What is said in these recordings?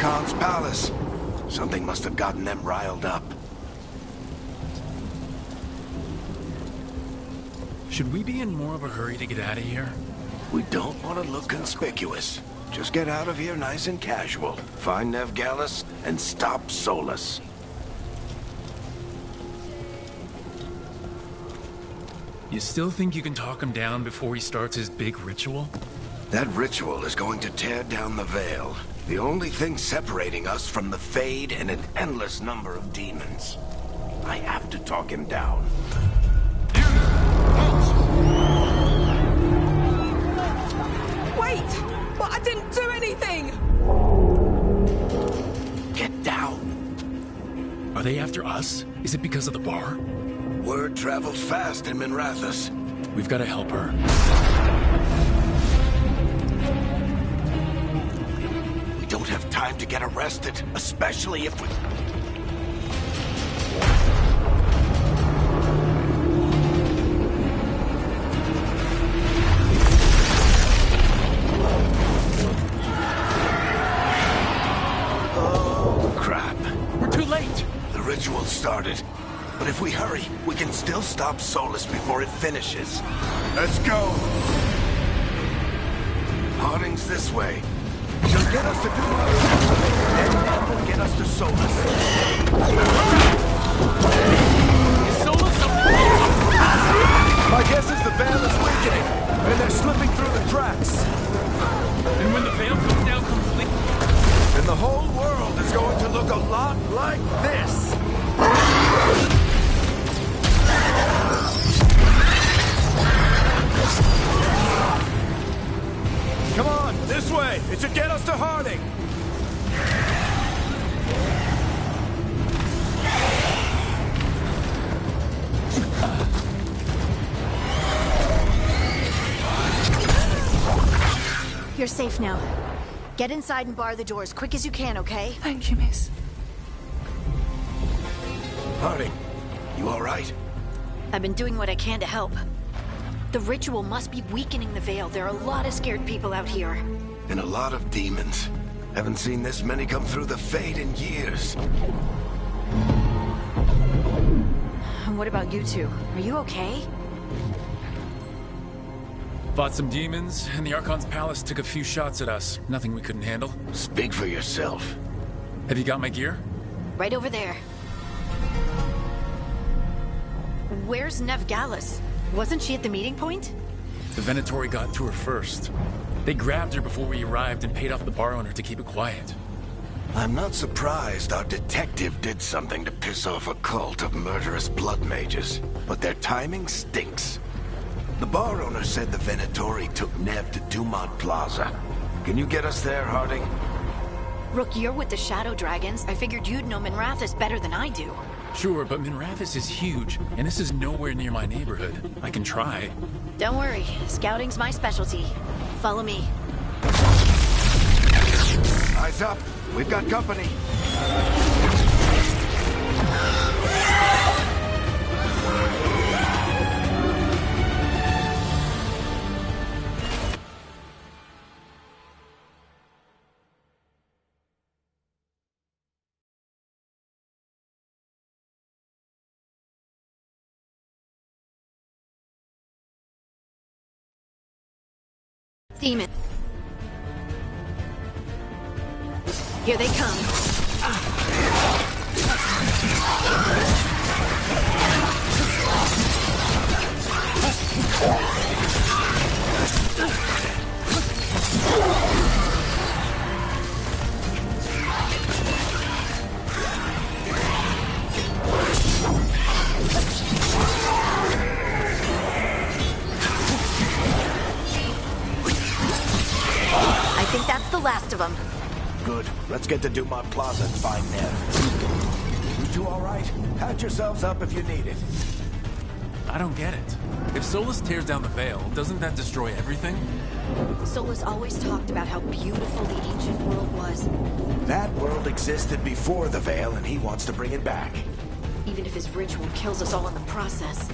Archon's palace. Something must have gotten them riled up. Should we be in more of a hurry to get out of here? We don't want to look conspicuous. Just get out of here nice and casual. Find Nev Gallus and stop Solus. You still think you can talk him down before he starts his big ritual? That ritual is going to tear down the Veil. The only thing separating us from the Fade and an endless number of demons. I have to talk him down. Wait! But I didn't do anything! Get down. Are they after us? Is it because of the bar? Word travels fast in Minrathous. We've got to help her. We don't have time to get arrested, especially if we... Oh, crap. We're too late! The ritual started. But if we hurry, we can still stop Solus before it finishes. Let's go! Harding's this way. She'll get us to do our and that will get us to Solus. Is Solus up? My guess is the Veil is weakening, and they're slipping through the cracks. And when the veil comes down completely... And the whole world is going to look a lot like this. Come on, this way! It should get us to Harding! You're safe now. Get inside and bar the door as quick as you can, okay? Thank you, miss. Harding, you all right? I've been doing what I can to help. The ritual must be weakening the Veil. There are a lot of scared people out here. And a lot of demons. Haven't seen this many come through the Fade in years. And what about you two? Are you okay? Fought some demons, and the Archon's palace took a few shots at us. Nothing we couldn't handle. Speak for yourself. Have you got my gear? Right over there. Where's Nev Gallus? Wasn't she at the meeting point? The Venatori got to her first. They grabbed her before we arrived and paid off the bar owner to keep it quiet. I'm not surprised our detective did something to piss off a cult of murderous blood mages, but their timing stinks. The bar owner said the Venatori took Nev to Dumont Plaza. Can you get us there, Harding? Rook, you're with the Shadow Dragons. I figured you'd know Minrathous better than I do. Sure, but Minrathous is huge, and this is nowhere near my neighborhood. I can try. Don't worry. Scouting's my specialty. Follow me. Eyes up. We've got company. Demon. Here they come. I think that's the last of them. Good. Let's get to Dumont Plaza and find Nev. You two all right? Patch yourselves up if you need it. I don't get it. If Solus tears down the Veil, doesn't that destroy everything? Solus always talked about how beautiful the ancient world was. That world existed before the Veil, and he wants to bring it back. Even if his ritual kills us all in the process.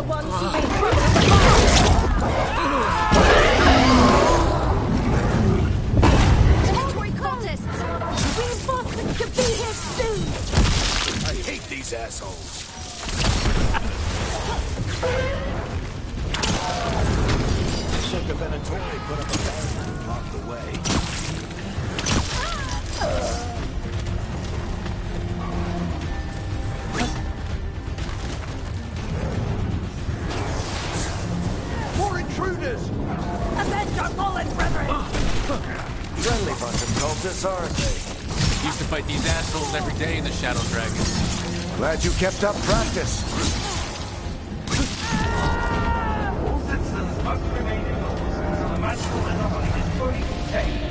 the ones who made trouble in the past! Predatory cultists! Reinforcements could be here soon! I hate these assholes. Like the Venatori put up a barrier and blocked the way. More intruders! Avenge our fallen brethren! Friendly bunch of cultists, aren't they? Used to fight these assholes every day in the Shadow Dragons. Glad you kept up practice. All citizens must remain indoors until the magical anomaly is fully contained.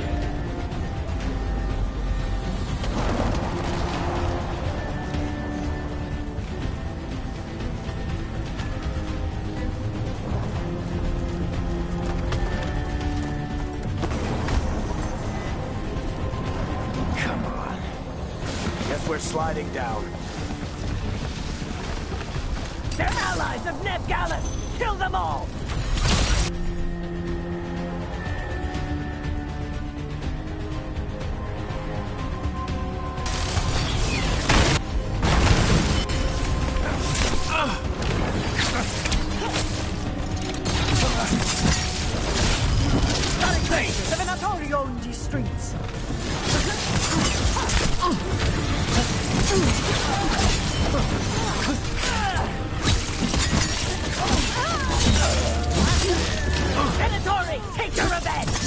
Come on. Guess we're sliding down. They're allies of Ned Gallus! Kill them all! The Venatori own these streets! Venatori, take your revenge!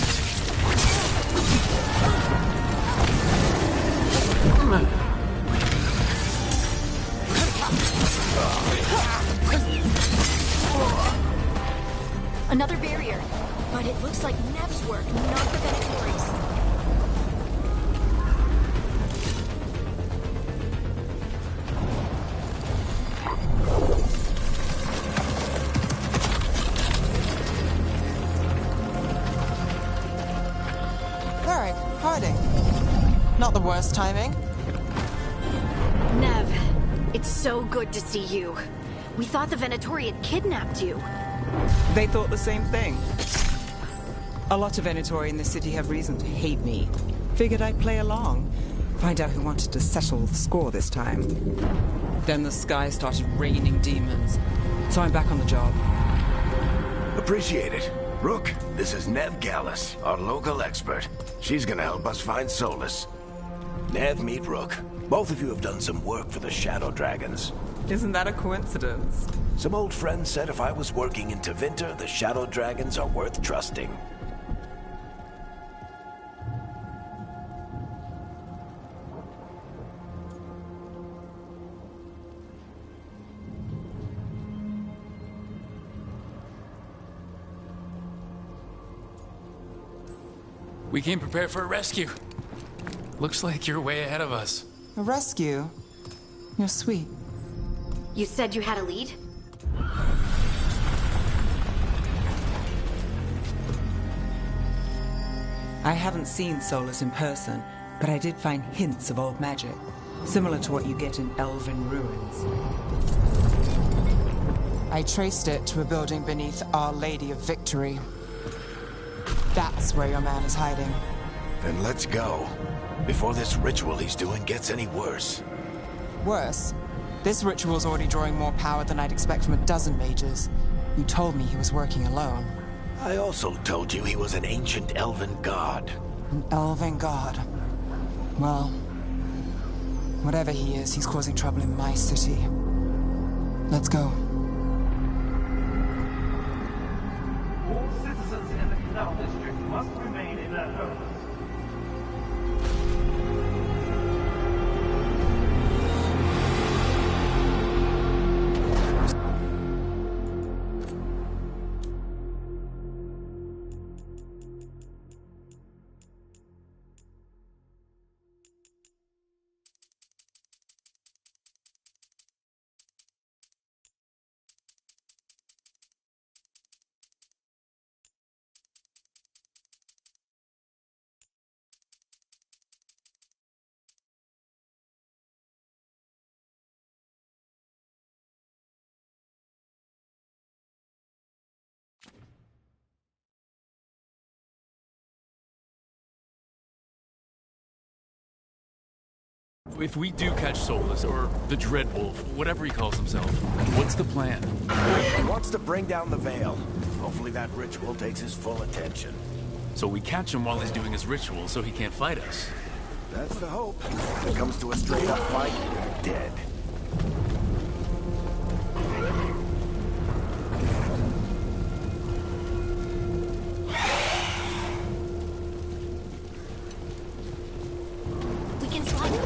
Another barrier. But it looks like Nev's work, not the Venatori's. Varric, hiding. Not the worst timing. Nev, it's so good to see you. We thought the Venatori had kidnapped you. They thought the same thing. A lot of Venatori in the city have reason to hate me. Figured I'd play along. Find out who wanted to settle the score this time. Then the sky started raining demons. So I'm back on the job. Appreciate it. Rook, this is Nev Gallus, our local expert. She's gonna help us find Solus. Nev, meet Rook. Both of you have done some work for the Shadow Dragons. Isn't that a coincidence? Some old friends said if I was working in Tevinter, the Shadow Dragons are worth trusting. We came prepared for a rescue. Looks like you're way ahead of us. A rescue? You're sweet. You said you had a lead? I haven't seen Solus in person, but I did find hints of old magic, similar to what you get in elven ruins. I traced it to a building beneath Our Lady of Victory. That's where your man is hiding. Then let's go. Before this ritual he's doing gets any worse. Worse, this ritual's already drawing more power than I'd expect from a dozen mages. You told me he was working alone. I also told you he was an ancient elven god. An elven god. Well, whatever he is, he's causing trouble in my city. Let's go. All citizens in the Canal District must remain in their homes. If we do catch Solus, or the Dreadwolf, whatever he calls himself, what's the plan? He wants to bring down the Veil. Hopefully that ritual takes his full attention. So we catch him while he's doing his ritual so he can't fight us. That's the hope. If it comes to a straight-up fight, we're dead. We can slide.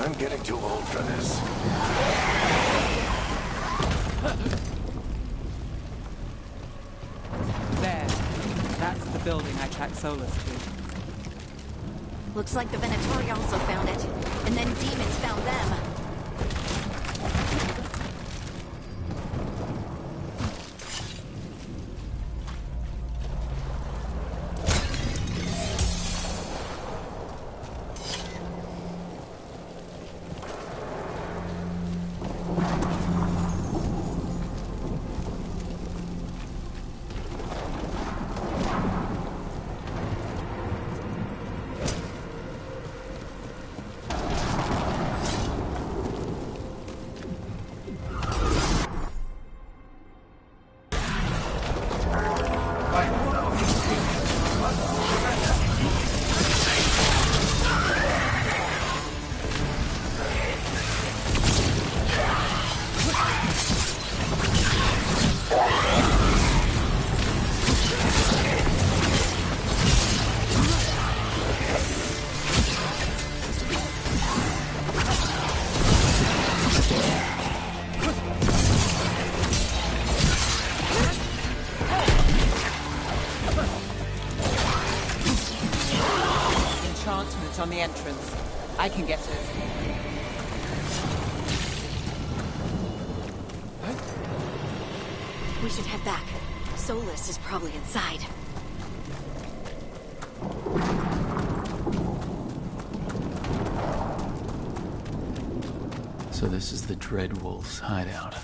I'm getting too old for this. There. That's the building I tracked Solus to. Looks like the Venatori also found it. And then demons found them. On the entrance. I can get it. We should head back. Solus is probably inside. So this is the Dreadwolf's hideout.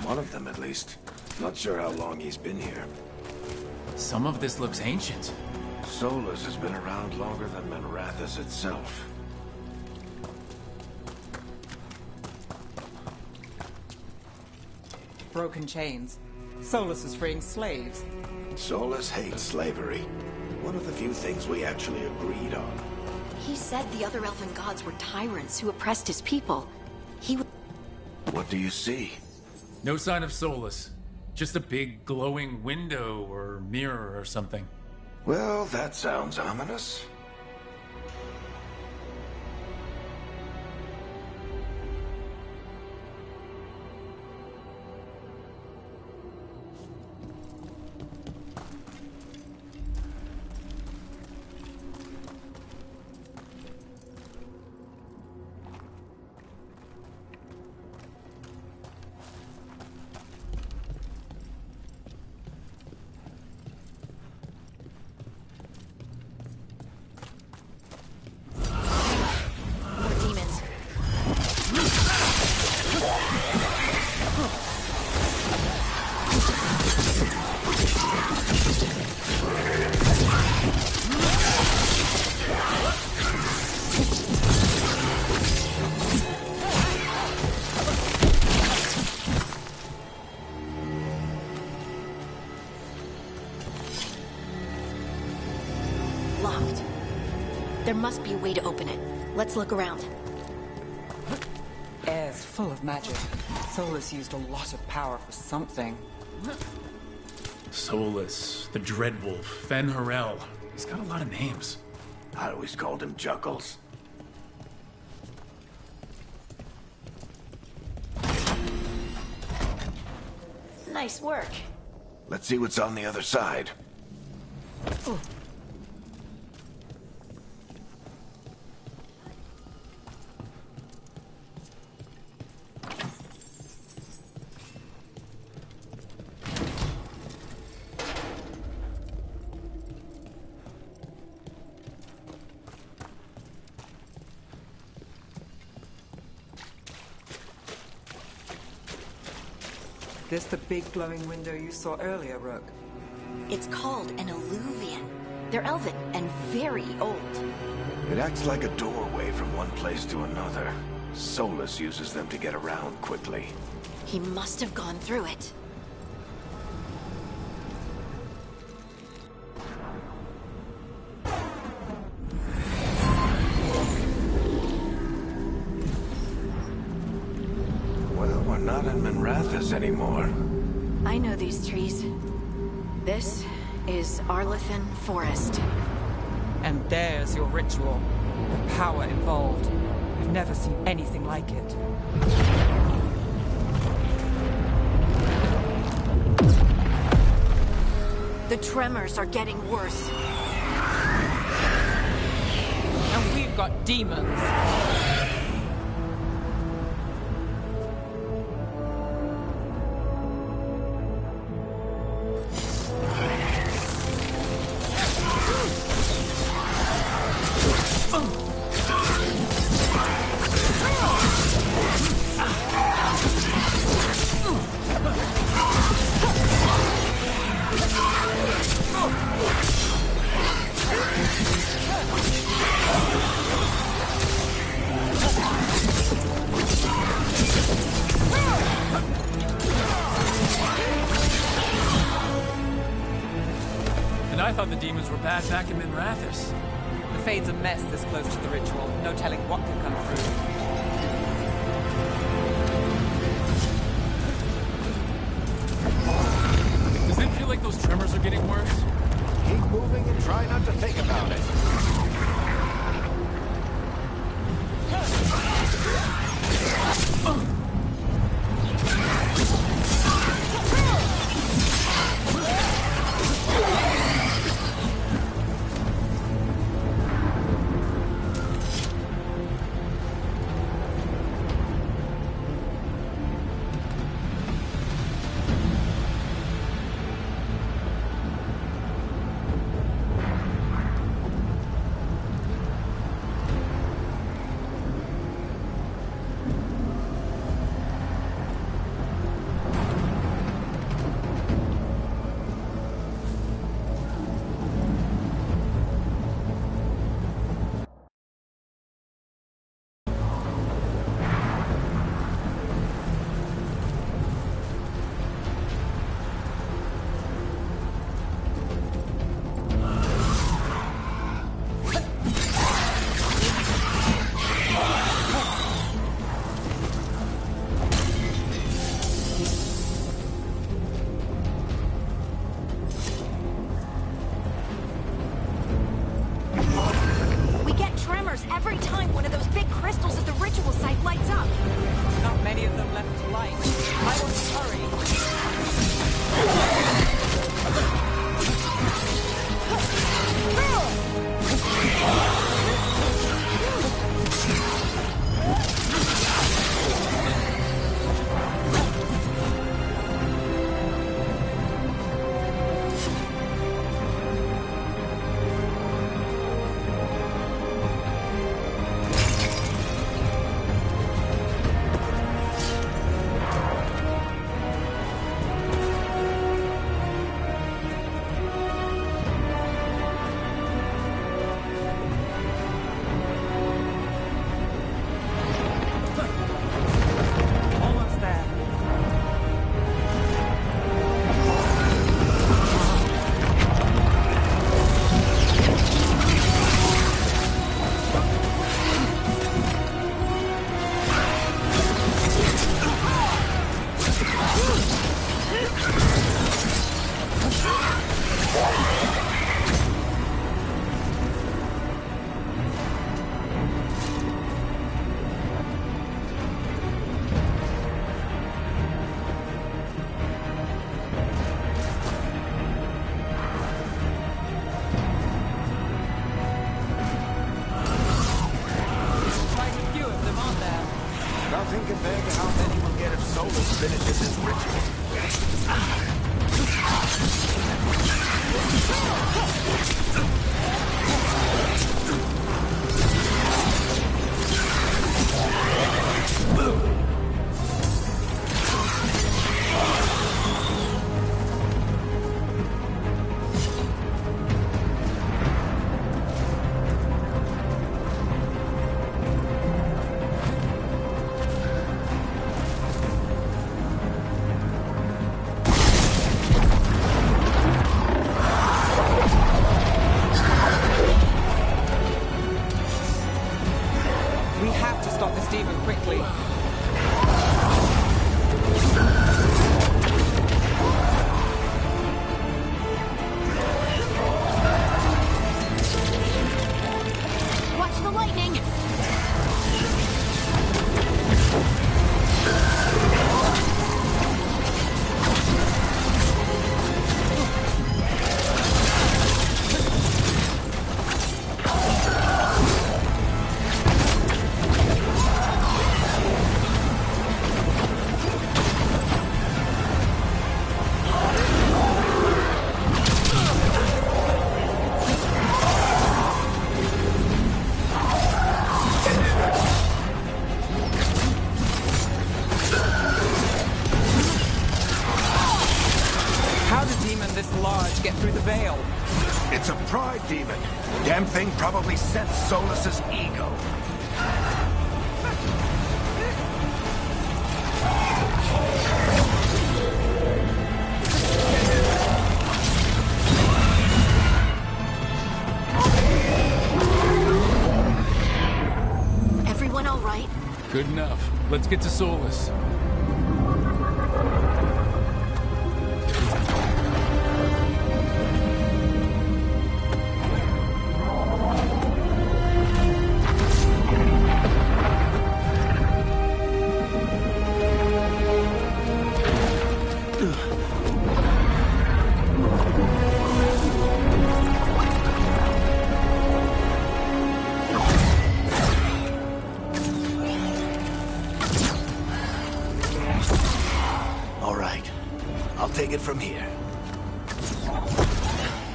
One of them, at least. Not sure how long he's been here. Some of this looks ancient. Solus has been around longer than Manrathus itself. Broken chains. Solus is freeing slaves. Solus hates slavery. One of the few things we actually agreed on. He said the other elven gods were tyrants who oppressed his people. He would... What do you see? No sign of Solus. Just a big glowing window or mirror or something. Well, that sounds ominous. Locked. There must be a way to open it. Let's look around. Air's full of magic. Solus used a lot of power for something. Solus, the Dreadwolf, Fen Harel. He's got a lot of names. I always called him Juggles. Nice work. Let's see what's on the other side. Ooh. This the big glowing window you saw earlier, Rook? It's called an alluvian. They're elven and very old. It acts like a doorway from one place to another. Solus uses them to get around quickly. He must have gone through it. Well, we're not in Minrathous anymore. I know these trees. This is Arlethan Forest. And there's your ritual. The power involved. I've never seen anything like it. The tremors are getting worse. And we've got demons. And I thought the demons were bad back in Minrathous. The Fade's a mess this close to the ritual. No telling what can come through. Does it feel like those tremors are getting worse? Keep moving and try not to think about it. Every time one of those big crystals at the ritual site lights up. Not many of them left to light. I want to hurry. Nothing compared to how many we'll get if Solus finishes his ritual. stop this demon quickly. Watch the lightning! Get through the veil. It's a pride demon. Damn thing probably sensed Solus's ego. Everyone all right? Good enough. Let's get to Solus. Take it from here.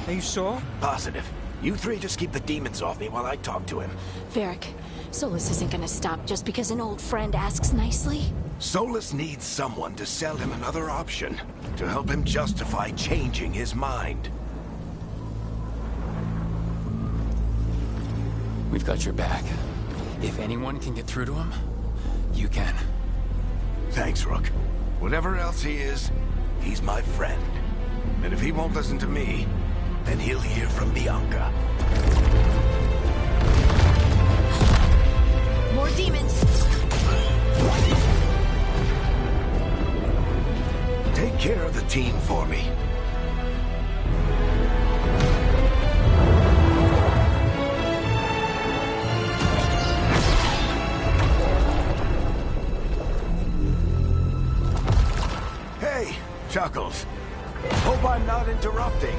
Are you sure? Positive. You three just keep the demons off me while I talk to him. Varric, Solus isn't gonna stop just because an old friend asks nicely. Solus needs someone to sell him another option, to help him justify changing his mind. We've got your back. If anyone can get through to him, you can. Thanks, Rook. Whatever else he is, he's my friend. And if he won't listen to me, then he'll hear from Bianca. More demons! Take care of the team for me. Hey, Chuckles. Hope I'm not interrupting.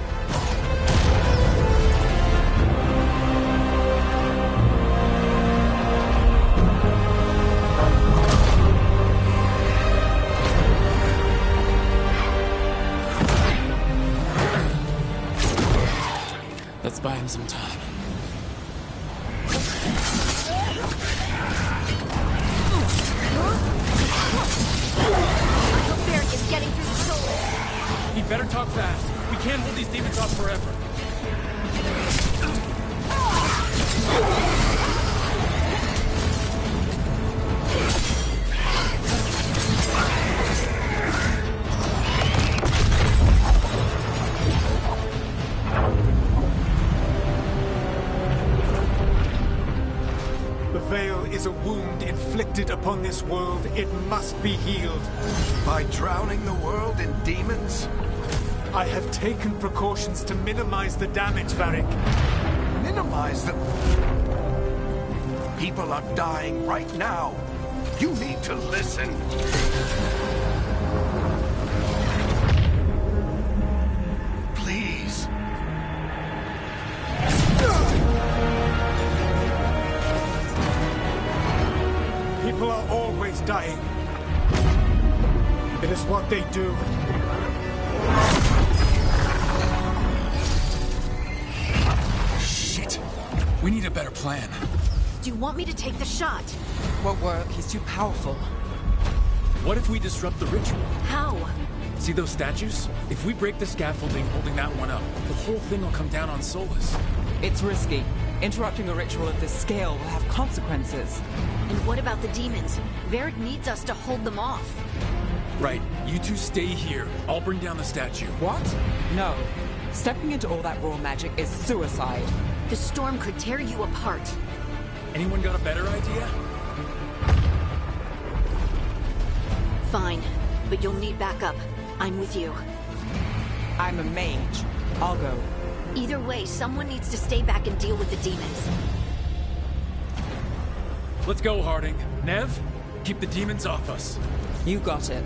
Let's buy him some time. I hope Varric is getting through the Solus. He better talk fast. We can't hold these demons off forever. The Veil is a wound inflicted upon this world. It must be healed. By drowning the world in demons? I have taken precautions to minimize the damage, Varric. Minimize the... People are dying right now. You need to listen. Please. People are always dying. It is what they do. Shit. We need a better plan. Do you want me to take the shot? Won't work. He's too powerful. What if we disrupt the ritual? How? See those statues? If we break the scaffolding holding that one up, the whole thing will come down on Solus. It's risky. Interrupting a ritual of this scale will have consequences. And what about the demons? Varric needs us to hold them off. Right. You two stay here. I'll bring down the statue. What? No. Stepping into all that raw magic is suicide. The storm could tear you apart. Anyone got a better idea? Fine, but you'll need backup. I'm with you. I'm a mage. I'll go. Either way, someone needs to stay back and deal with the demons. Let's go, Harding. Nev, keep the demons off us. You got it.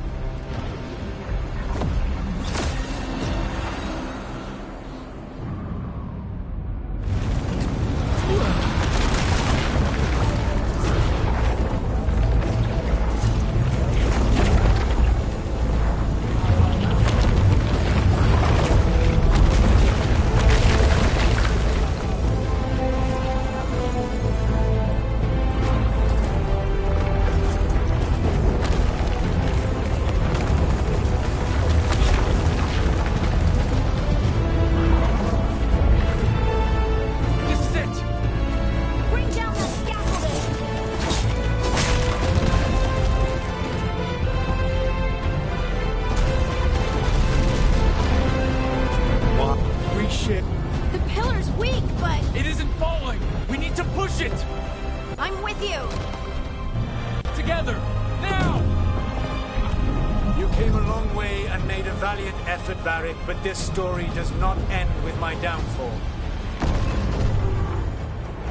But this story does not end with my downfall.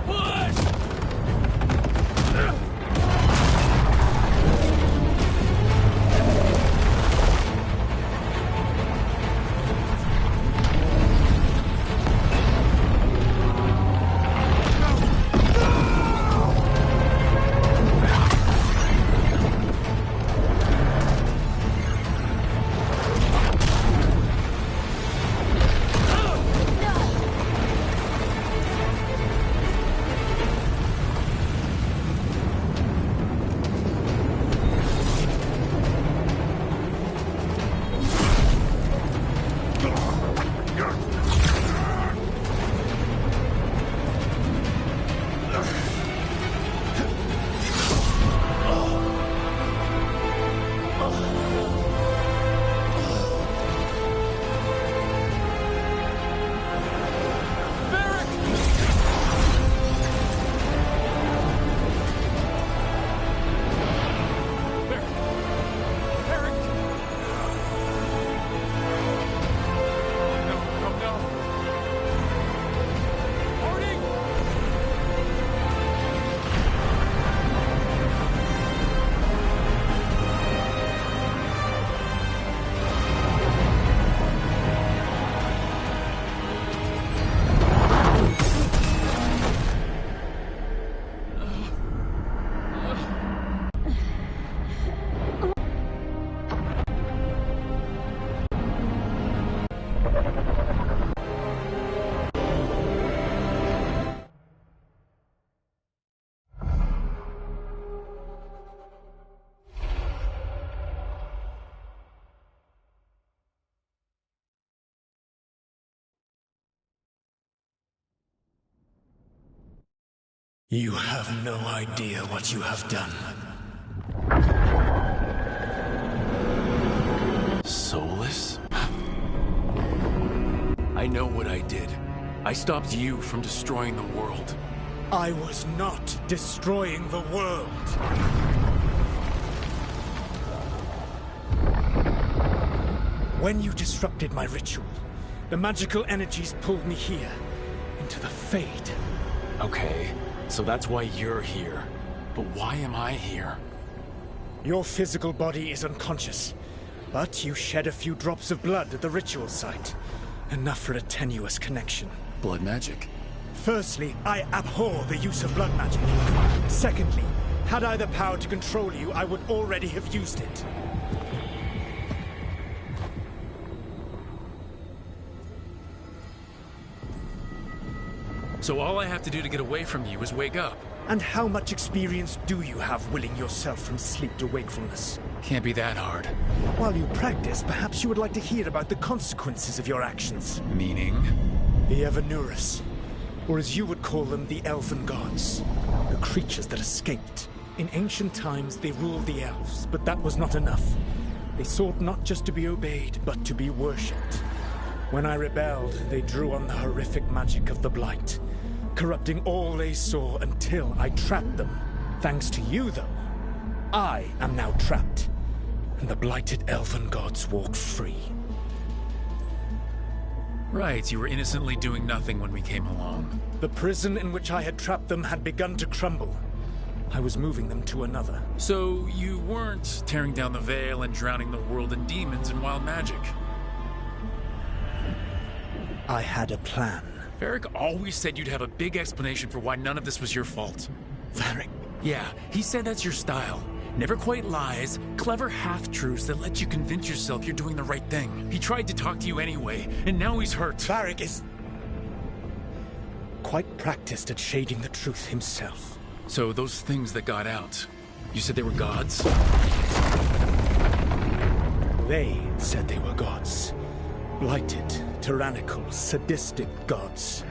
Push! You have no idea what you have done. Soulless? I know what I did. I stopped you from destroying the world. I was not destroying the world. When you disrupted my ritual, the magical energies pulled me here, into the Fade. Okay, so that's why you're here. But why am I here? Your physical body is unconscious, but you shed a few drops of blood at the ritual site. Enough for a tenuous connection. Blood magic? Firstly, I abhor the use of blood magic. Secondly, had I the power to control you, I would already have used it. So all I have to do to get away from you is wake up? And how much experience do you have willing yourself from sleep to wakefulness? Can't be that hard. While you practice, perhaps you would like to hear about the consequences of your actions. Meaning? The Evanurus, or as you would call them, the Elven Gods. The creatures that escaped. In ancient times, they ruled the elves, but that was not enough. They sought not just to be obeyed, but to be worshipped. When I rebelled, they drew on the horrific magic of the Blight, corrupting all they saw until I trapped them. Thanks to you, though, I am now trapped. and the blighted elven gods walk free. Right, you were innocently doing nothing when we came along. The prison in which I had trapped them had begun to crumble. I was moving them to another. So you weren't tearing down the Veil and drowning the world in demons and wild magic? I had a plan. Varric always said you'd have a big explanation for why none of this was your fault. Varric? Yeah, he said that's your style. Never quite lies, clever half-truths that let you convince yourself you're doing the right thing. He tried to talk to you anyway, and now he's hurt. Varric is quite practiced at shading the truth himself. So those things that got out, you said they were gods? They said they were gods. Blighted, tyrannical, sadistic gods.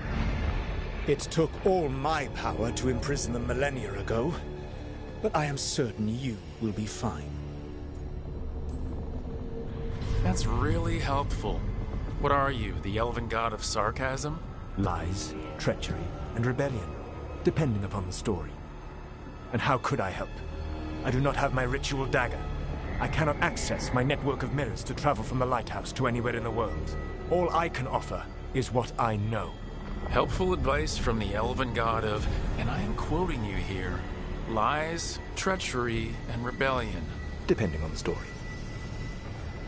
It took all my power to imprison them millennia ago, but I am certain you will be fine. That's really helpful. What are you, the elven god of sarcasm? Lies, treachery, and rebellion, depending upon the story. And how could I help? I do not have my ritual dagger. I cannot access my network of mirrors to travel from the lighthouse to anywhere in the world. All I can offer is what I know. Helpful advice from the elven god of, and I am quoting you here, lies, treachery, and rebellion. Depending on the story.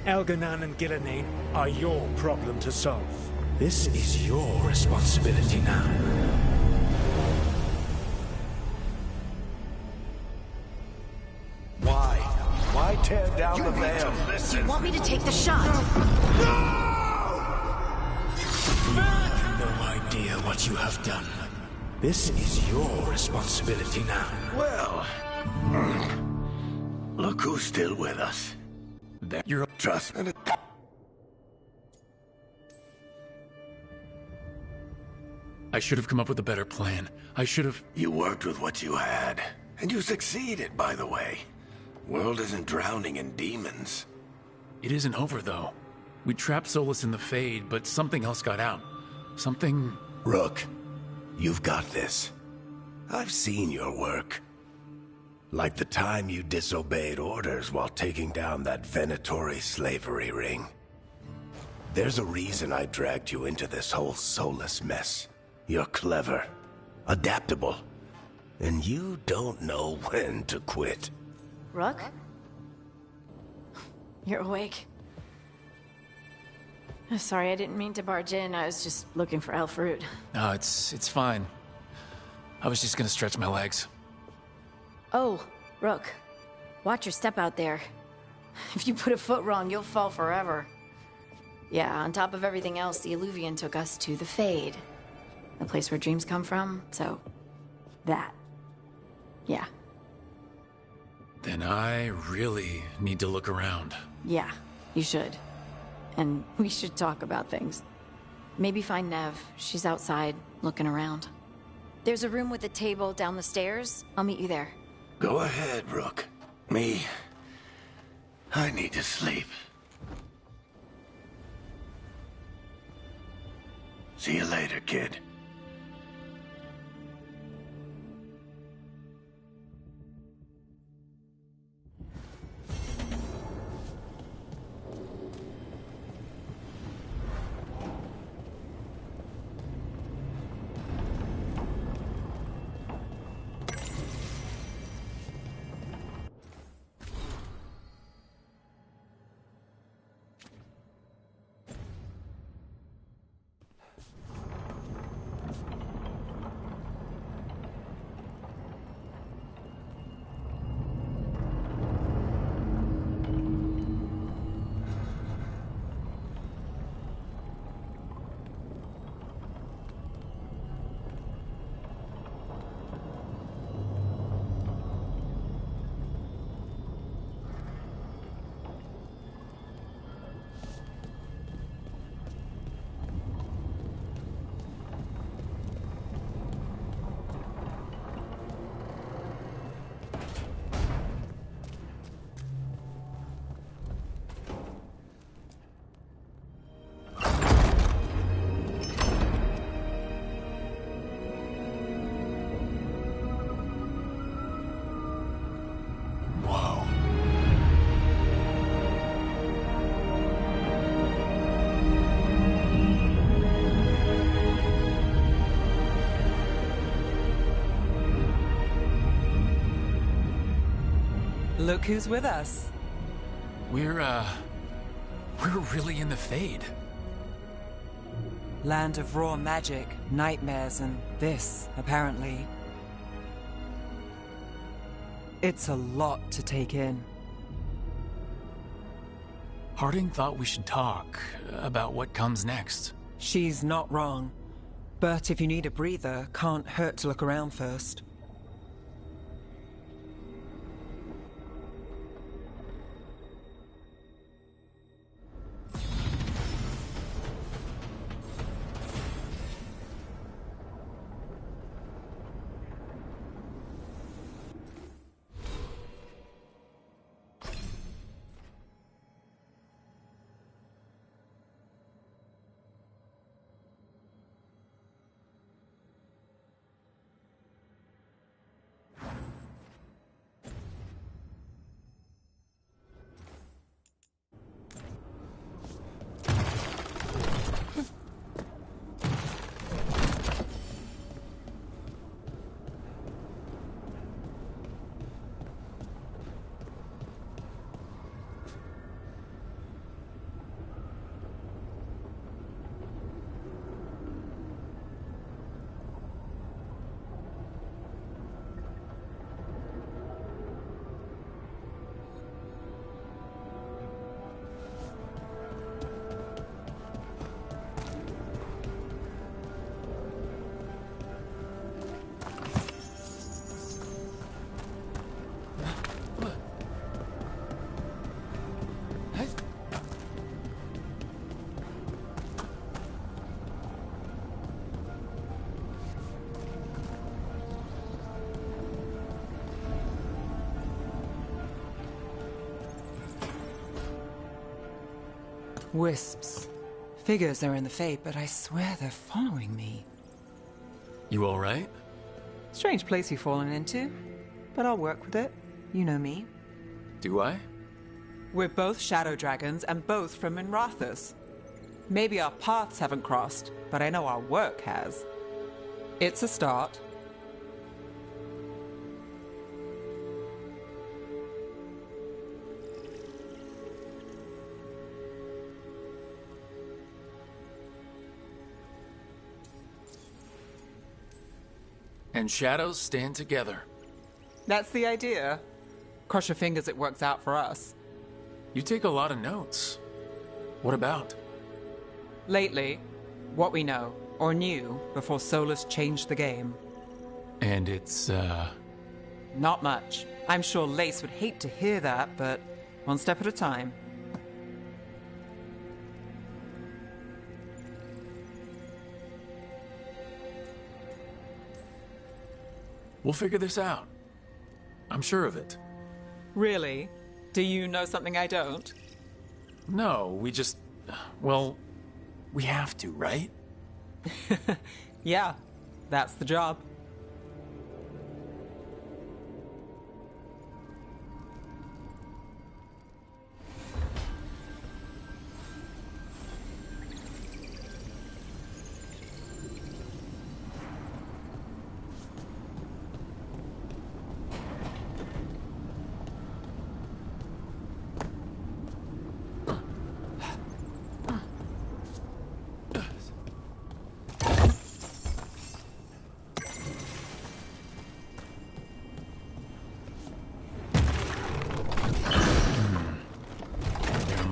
Elganan and Gillenane are your problem to solve. This is your responsibility now. Why tear down the veil? Do you want me to take the shot? You have no idea what you have done. This is your responsibility now. Well, look who's still with us. You're trust and I should have come up with a better plan. I should have... You worked with what you had. And you succeeded, by the way. World isn't drowning in demons. It isn't over, though. We trapped Solus in the Fade, but something else got out. Something... Rook, you've got this. I've seen your work. Like the time you disobeyed orders while taking down that Venatori slavery ring. There's a reason I dragged you into this whole Solus mess. You're clever, adaptable, and you don't know when to quit. Rook? You're awake. Sorry, I didn't mean to barge in. I was just looking for elf fruit. No, it's fine. I was just gonna stretch my legs. Oh, Rook. Watch your step out there. If you put a foot wrong, you'll fall forever. Yeah, on top of everything else, the Illuvian took us to the Fade. The place where dreams come from, so... that. Yeah. Then I really need to look around. Yeah, you should. And we should talk about things. Maybe find Nev. She's outside, looking around. There's a room with a table down the stairs. I'll meet you there. Go ahead, Rook. I need to sleep. See you later, kid. Look who's with us. We're really in the Fade. Land of raw magic, nightmares, and this, apparently. It's a lot to take in. Harding thought we should talk about what comes next. She's not wrong. But if you need a breather, can't hurt to look around first. Wisps. Figures are in the Fade, but I swear they're following me. You all right? Strange place you've fallen into, but I'll work with it. You know me. Do I? We're both shadow dragons and both from Minrathous. Maybe our paths haven't crossed, but I know our work has. It's a start. And shadows stand together. That's the idea. Cross your fingers it works out for us. You take a lot of notes. What about? Lately, what we know, or knew, before Solus changed the game. And it's, Not much. I'm sure Lace would hate to hear that, but one step at a time. We'll figure this out. I'm sure of it. Really? Do you know something I don't? No, we just... Well, we have to, right? Yeah, that's the job.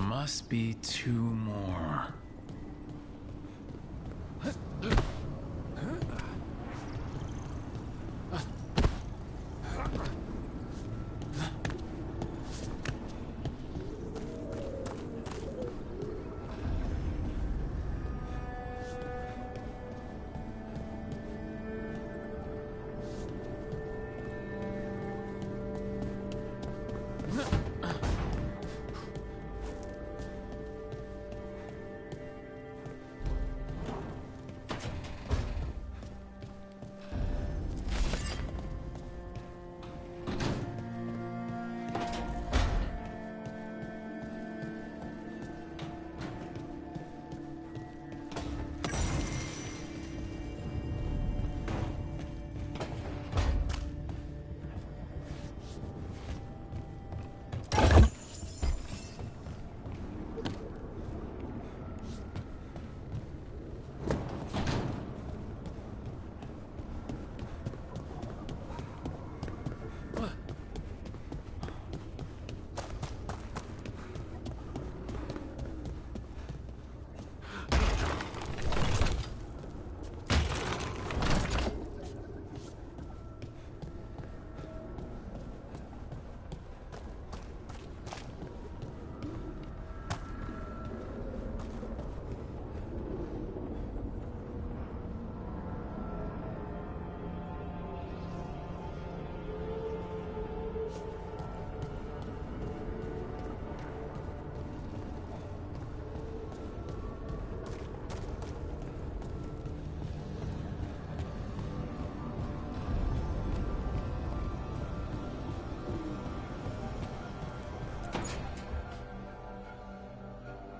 Must be two more.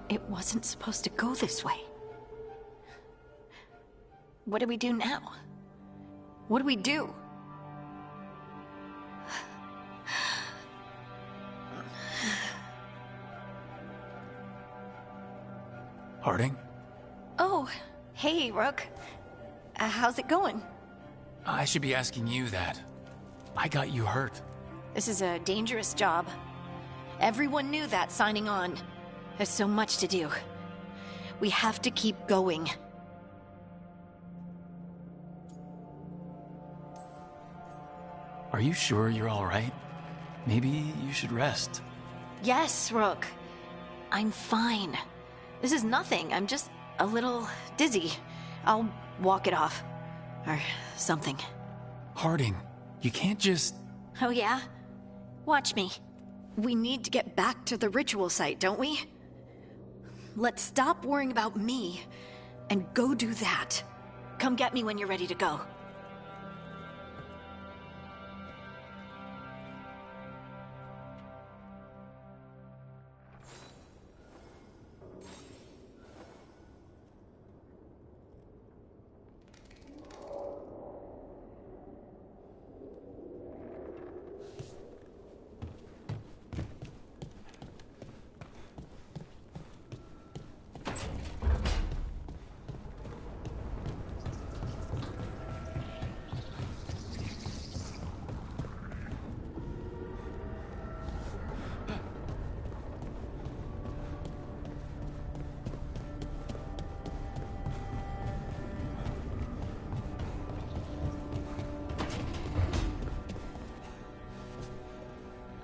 It wasn't supposed to go this way. What do we do now? What do we do? Harding? Oh, hey, Rook. How's it going? I should be asking you that. I got you hurt. This is a dangerous job. Everyone knew that signing on. There's so much to do. We have to keep going. Are you sure you're all right? Maybe you should rest. Yes, Rook. I'm fine. This is nothing. I'm just a little dizzy. I'll walk it off. Or something. Harding, you can't just... Oh yeah? Watch me. We need to get back to the ritual site, don't we? Let's stop worrying about me and go do that. Come get me when you're ready to go.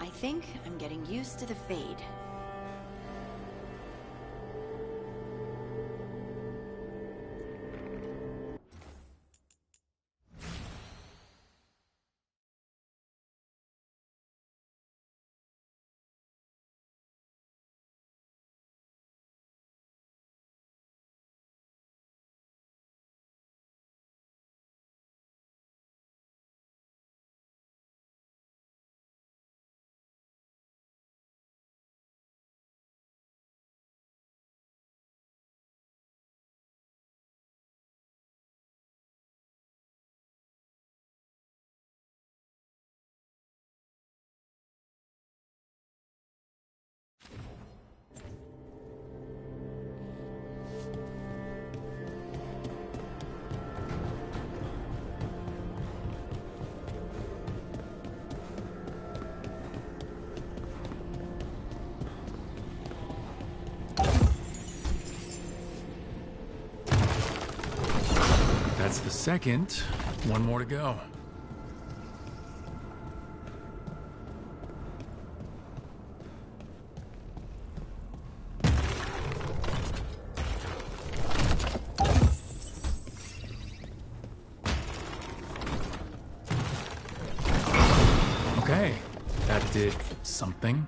I think I'm getting used to the fade. That's the second. One more to go. Okay, that did something.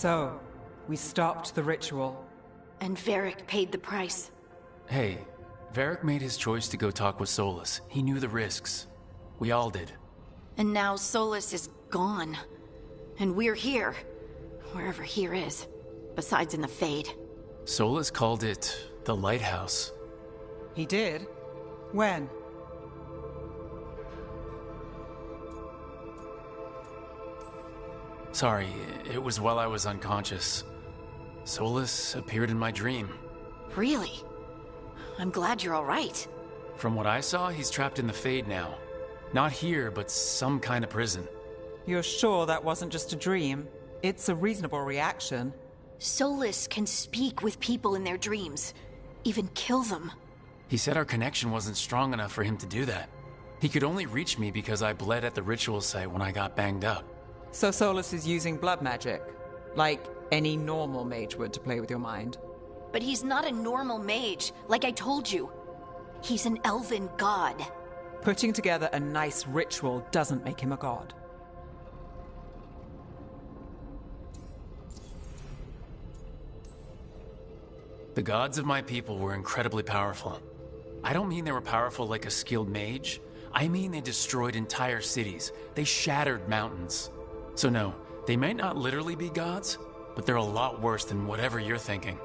So, we stopped the ritual. And Varric paid the price. Hey, Varric made his choice to go talk with Solus. He knew the risks. We all did. And now Solus is gone. And we're here. Wherever here is. Besides in the Fade. Solus called it the Lighthouse. He did? When? Sorry, it was while I was unconscious. Solus appeared in my dream. Really? I'm glad you're all right. From what I saw, he's trapped in the Fade now. Not here, but some kind of prison. You're sure that wasn't just a dream? It's a reasonable reaction. Solus can speak with people in their dreams. Even kill them. He said our connection wasn't strong enough for him to do that. He could only reach me because I bled at the ritual site when I got banged up. So Solus is using blood magic? Like any normal mage would to play with your mind? But he's not a normal mage, like I told you. He's an elven god. Putting together a nice ritual doesn't make him a god. The gods of my people were incredibly powerful. I don't mean they were powerful like a skilled mage. I mean they destroyed entire cities. They shattered mountains. So no, they might not literally be gods, but they're a lot worse than whatever you're thinking.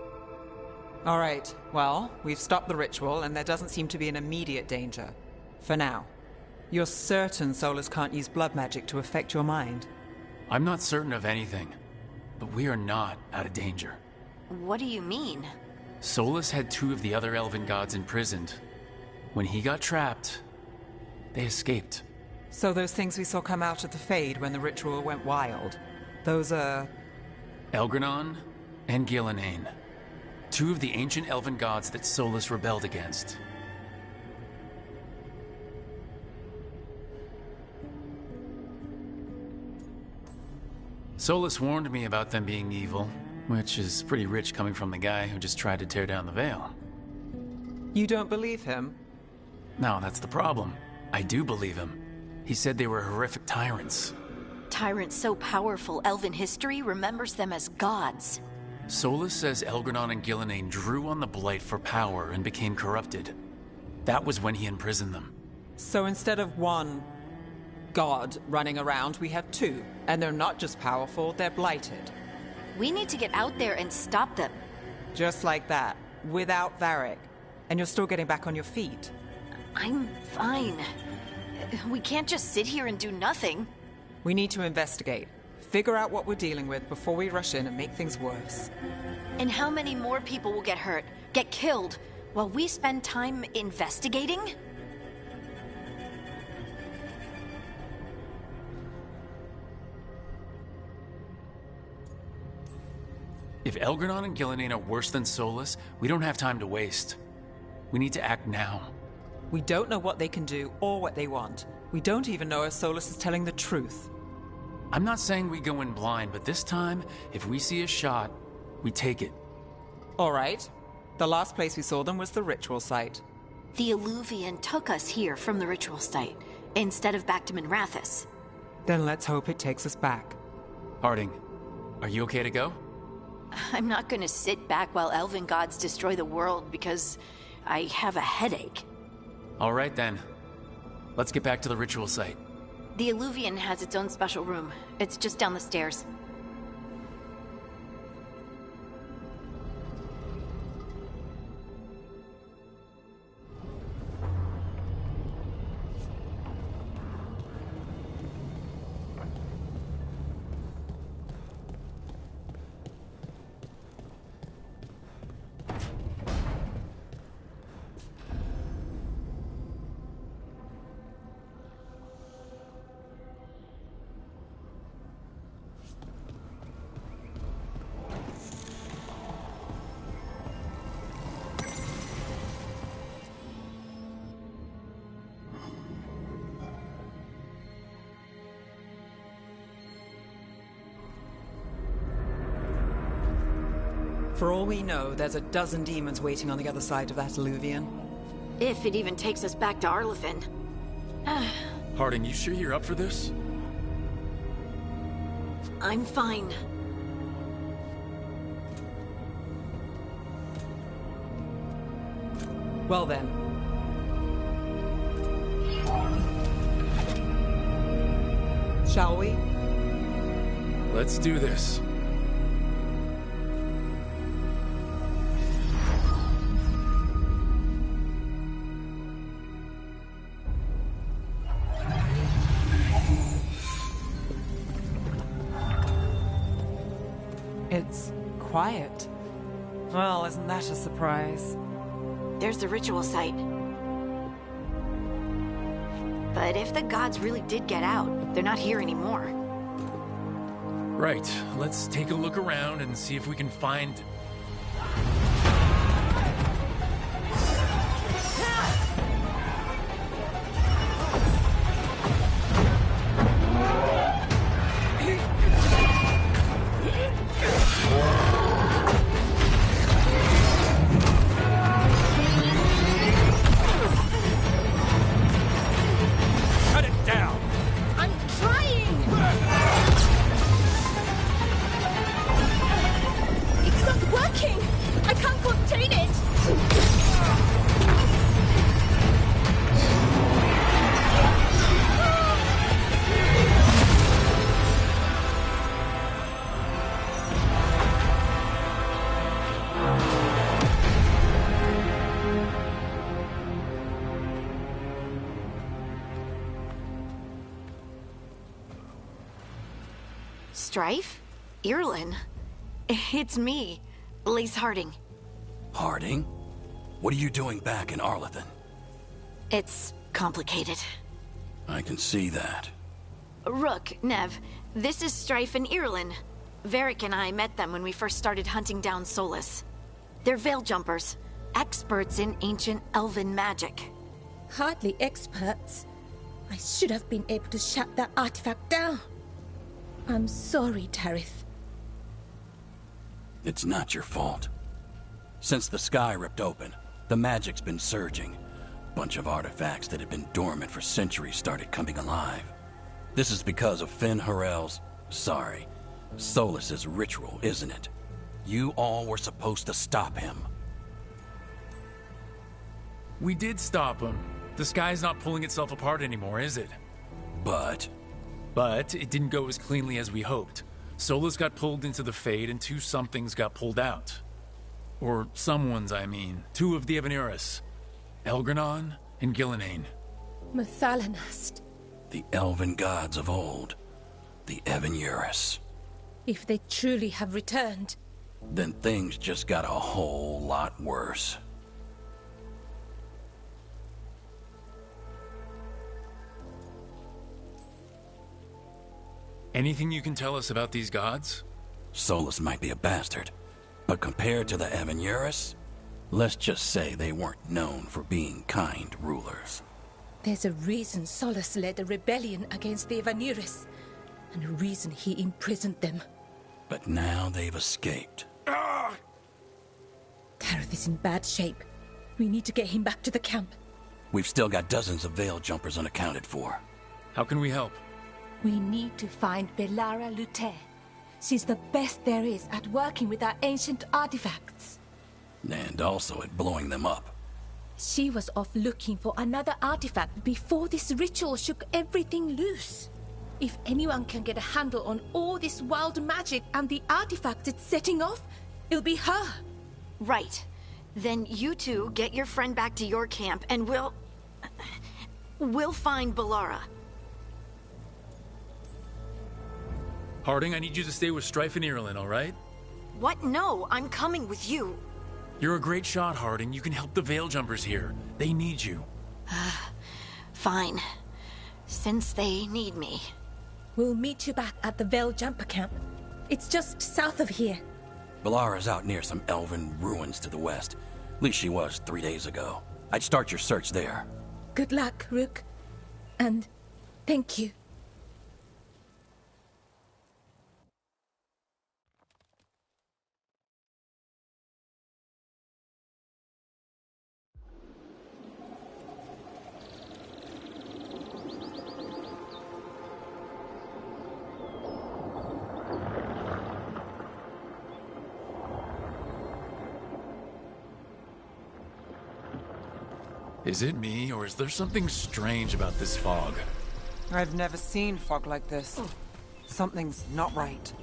All right, well, we've stopped the ritual and there doesn't seem to be an immediate danger. For now. You're certain Solus can't use blood magic to affect your mind? I'm not certain of anything, but we are not out of danger. What do you mean? Solus had 2 of the other elven gods imprisoned. When he got trapped, they escaped. So those things we saw come out of the Fade when the ritual went wild, those are... Elgranon and Gillenane. 2 of the ancient elven gods that Solus rebelled against. Solus warned me about them being evil, which is pretty rich coming from the guy who just tried to tear down the Veil. You don't believe him? No, that's the problem. I do believe him. He said they were horrific tyrants. Tyrants so powerful, elven history remembers them as gods. Solus says Elgranon and Gillenane drew on the Blight for power and became corrupted. That was when he imprisoned them. So instead of one god running around, we have 2. And they're not just powerful, they're blighted. We need to get out there and stop them. Just like that, without Varric. And you're still getting back on your feet. I'm fine. We can't just sit here and do nothing. We need to investigate. Figure out what we're dealing with before we rush in and make things worse. And how many more people will get hurt, get killed, while we spend time investigating? If Elgranon and Gillenane are worse than Solus, we don't have time to waste. We need to act now. We don't know what they can do or what they want. We don't even know if Solus is telling the truth. I'm not saying we go in blind, but this time, if we see a shot, we take it. All right. The last place we saw them was the ritual site. The Illuvian took us here from the ritual site, instead of back to Minrathous. Then let's hope it takes us back. Harding, are you okay to go? I'm not gonna sit back while elven gods destroy the world because I have a headache. All right then. Let's get back to the ritual site. The Illuvian has its own special room. It's just down the stairs. For all we know, there's a dozen demons waiting on the other side of that Illuvian. If it even takes us back to Arlefin. Harding, you sure you're up for this? I'm fine. Well then. Shall we? Let's do this. It's quiet. Well, isn't that a surprise? There's the ritual site. But if the gods really did get out, they're not here anymore. Right, let's take a look around and see if we can find... Strife? Irlin? It's me, Lace Harding. Harding? What are you doing back in Arlethan? It's complicated. I can see that. Rook, Nev, this is Strife and Irlin. Varric and I met them when we first started hunting down Solus. They're veil jumpers, experts in ancient elven magic. Hardly experts. I should have been able to shut that artifact down. I'm sorry, Tarith. It's not your fault. Since the sky ripped open, the magic's been surging. Bunch of artifacts that had been dormant for centuries started coming alive. This is because of Finn Harel's... Solus's ritual, isn't it? You all were supposed to stop him. We did stop him. The sky's not pulling itself apart anymore, is it? But it didn't go as cleanly as we hoped. Solus got pulled into the Fade and two somethings got pulled out. Or someones, I mean. Two of the Evanuris. Elgranon and Gillenane. Mathalanast. The elven gods of old. The Evanuris. If they truly have returned... Then things just got a whole lot worse. Anything you can tell us about these gods? Solus might be a bastard, but compared to the Evanuris, let's just say they weren't known for being kind rulers. There's a reason Solus led a rebellion against the Evanuris, and a reason he imprisoned them. But now they've escaped. Tarith is in bad shape. We need to get him back to the camp. We've still got dozens of veil jumpers unaccounted for. How can we help? We need to find Belara Lute. She's the best there is at working with our ancient artifacts. And also at blowing them up. She was off looking for another artifact before this ritual shook everything loose. If anyone can get a handle on all this wild magic and the artifacts it's setting off, it'll be her. Right. Then you two get your friend back to your camp and we'll find Belara. Harding, I need you to stay with Strife and Irlin, all right? What? No, I'm coming with you. You're a great shot, Harding. You can help the veil jumpers here. They need you. Fine. Since they need me. We'll meet you back at the Veil Jumper camp. It's just south of here. Belara's out near some elven ruins to the west. At least she was 3 days ago. I'd start your search there. Good luck, Rook. And thank you. Is it me, or is there something strange about this fog? I've never seen fog like this. Something's not right.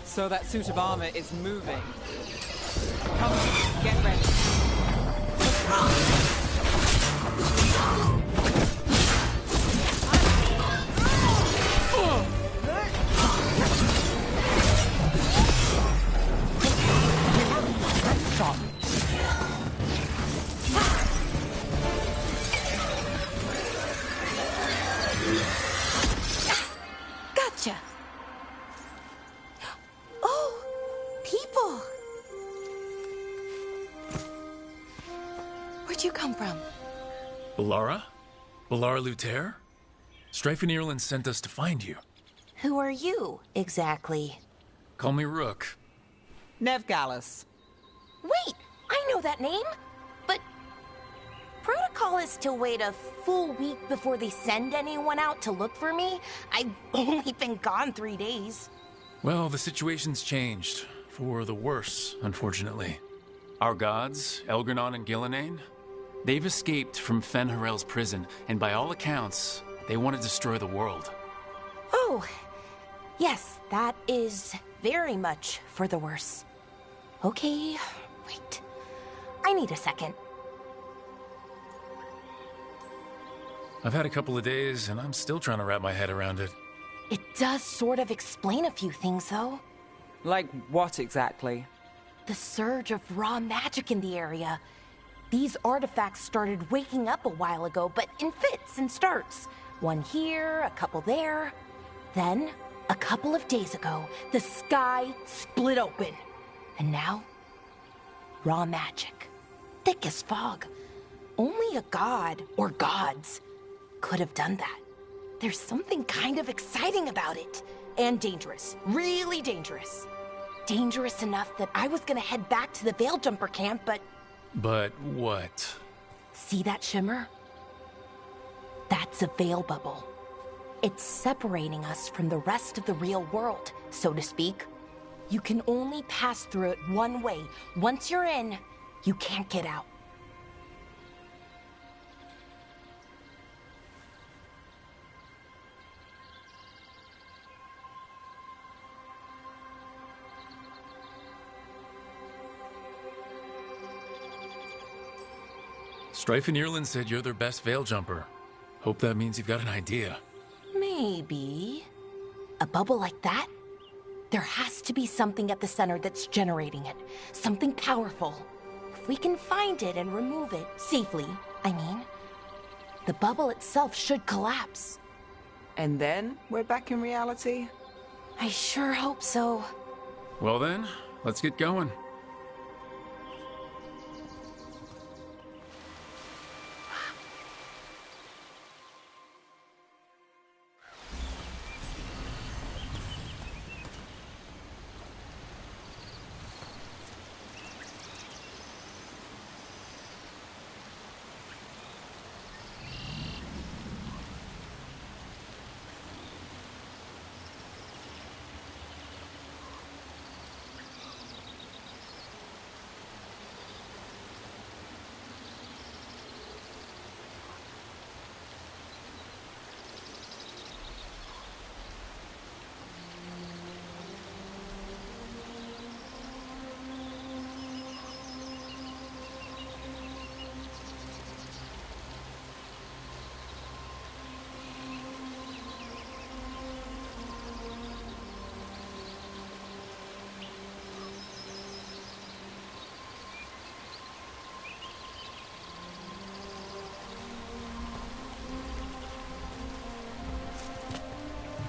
So that suit of armor is moving. Come on, get ready. Gotcha. Oh, people. Where'd you come from? Balara? Balara Luther? Strife and Ireland sent us to find you. Who are you, exactly? Call me Rook. Nev Gallus. Wait, I know that name. But protocol is to wait a full week before they send anyone out to look for me. I've only been gone 3 days. Well, the situation's changed. For the worse, unfortunately. Our gods, Elgranon and Gillenane, they've escaped from Fen'Harel's prison, and by all accounts, they want to destroy the world. Oh, yes, that is very much for the worse. Okay, wait. I need a second. I've had a couple of days, and I'm still trying to wrap my head around it. It does sort of explain a few things, though. Like what exactly? The surge of raw magic in the area. These artifacts started waking up a while ago, but in fits and starts. One here, a couple there. Then, a couple of days ago, the sky split open. And now, raw magic. Thick as fog. Only a god, or gods, could have done that. There's something kind of exciting about it. And dangerous. Really dangerous. Dangerous enough that I was gonna head back to the Veilgjumper camp, but... But what? See that shimmer? That's a veil bubble. It's separating us from the rest of the real world, so to speak. You can only pass through it one way. Once you're in, you can't get out. Strife and Ireland said you're their best veil jumper. Hope that means you've got an idea. Maybe. A bubble like that? There has to be something at the center that's generating it. Something powerful. If we can find it and remove it, safely, I mean, the bubble itself should collapse. And then we're back in reality? I sure hope so. Well then, let's get going.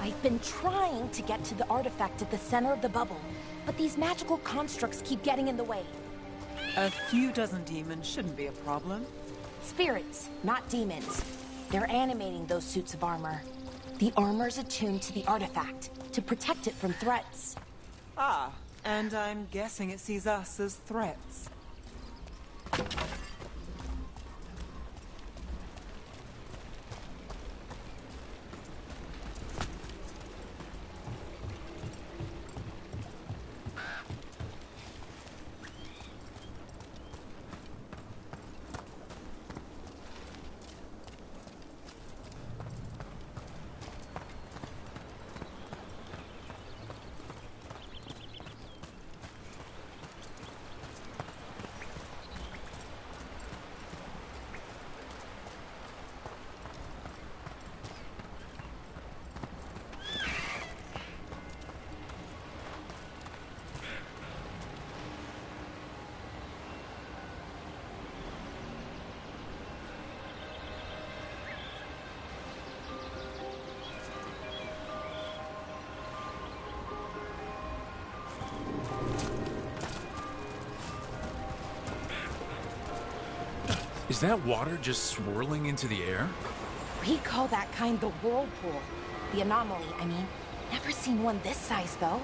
I've been trying to get to the artifact at the center of the bubble, but these magical constructs keep getting in the way. A few dozen demons shouldn't be a problem. Spirits, not demons. They're animating those suits of armor. The armor's attuned to the artifact, to protect it from threats. Ah, and I'm guessing it sees us as threats. Is that water just swirling into the air? We call that kind the whirlpool. The anomaly, I mean. Never seen one this size, though.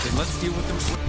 Then let's deal with them.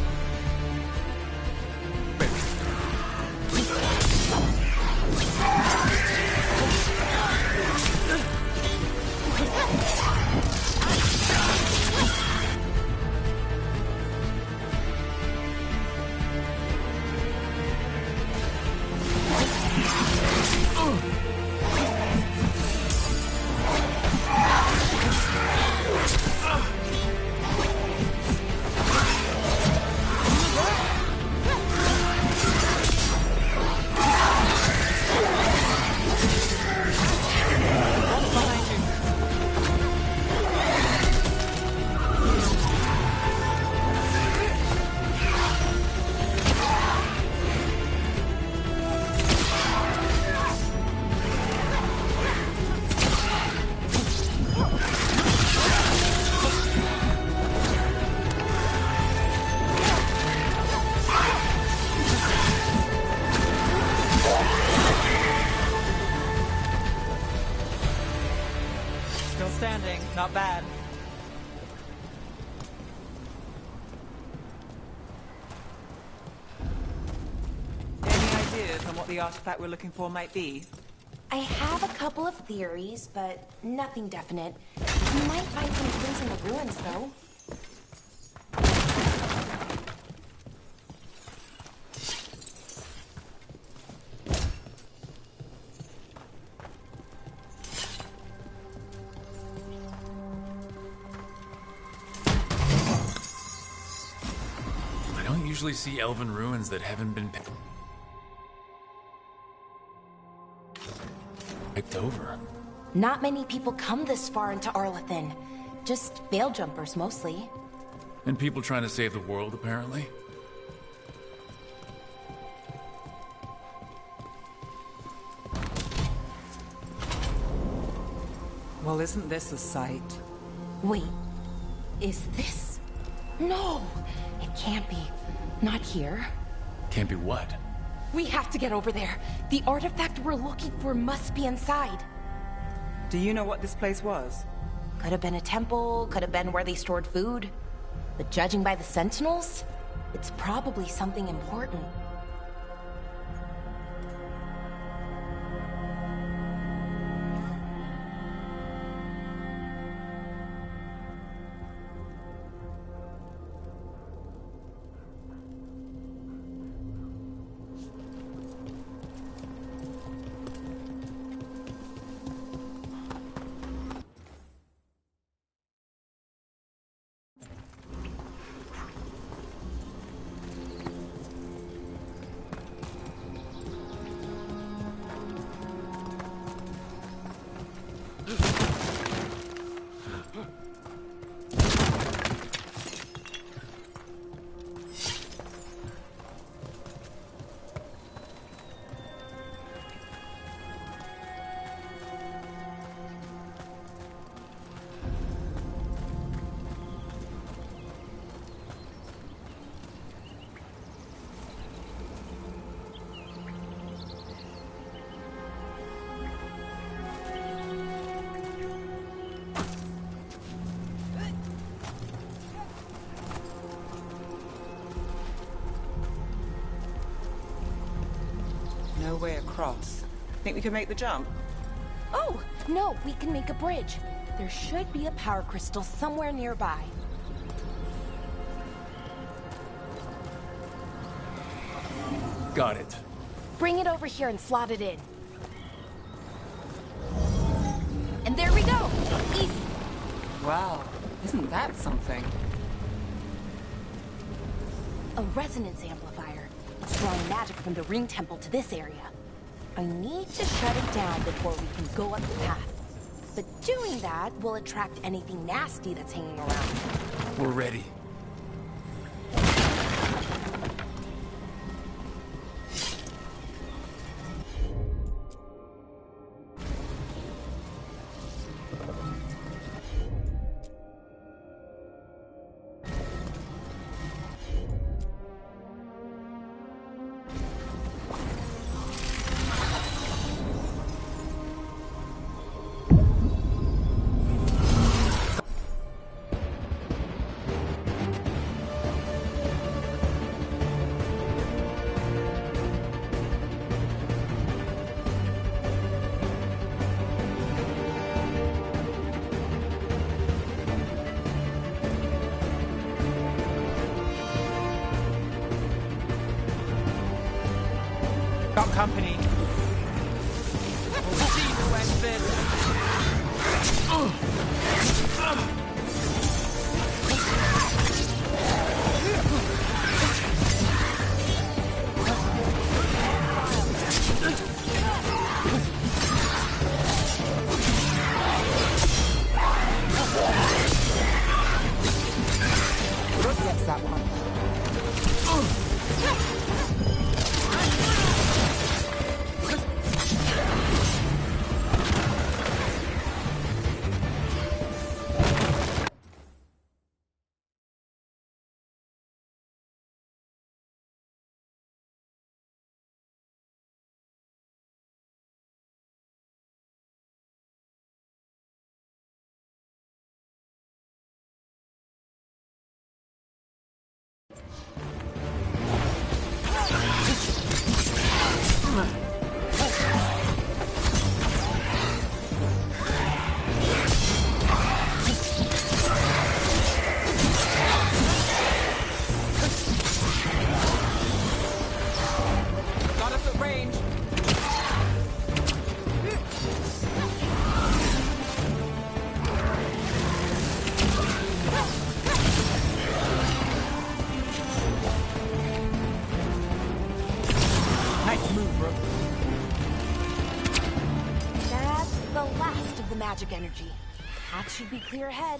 Not bad. Any ideas on what the artifact we're looking for might be? I have a couple of theories, but nothing definite. You might find some clues in the ruins, though. Usually see elven ruins that haven't been picked over. Not many people come this far into Arlathan. Just veil jumpers, mostly. And people trying to save the world, apparently. Well, isn't this a sight? Wait, is this? No, it can't be. Not here. Can't be what? We have to get over there. The artifact we're looking for must be inside. Do you know what this place was? Could have been a temple, could have been where they stored food. But judging by the sentinels, it's probably something important. No way across. Think we can make the jump? Oh, no, we can make a bridge. There should be a power crystal somewhere nearby. Got it. Bring it over here and slot it in. And there we go! Easy! Wow, isn't that something? A resonance amplifier. It's drawing magic from the ring temple to this area. I need to shut it down before we can go up the path. But doing that will attract anything nasty that's hanging around. We're ready. Got company. We'll see who ends this. Rook gets that one. Got us at range. Nice move, bro. That's the last of the magic energy. That should be clear ahead.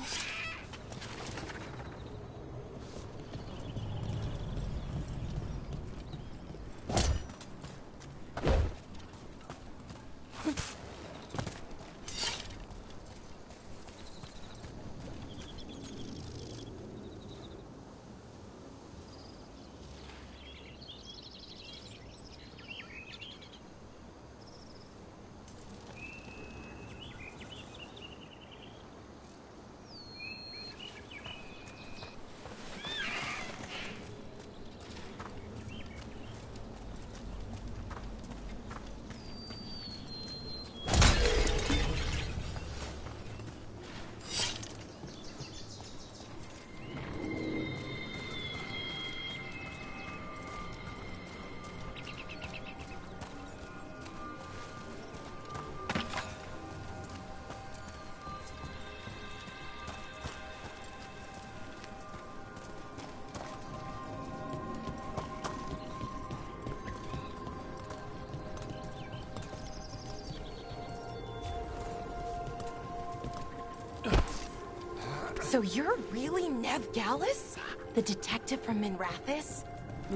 So you're really Nev Gallus? The detective from Minrathis?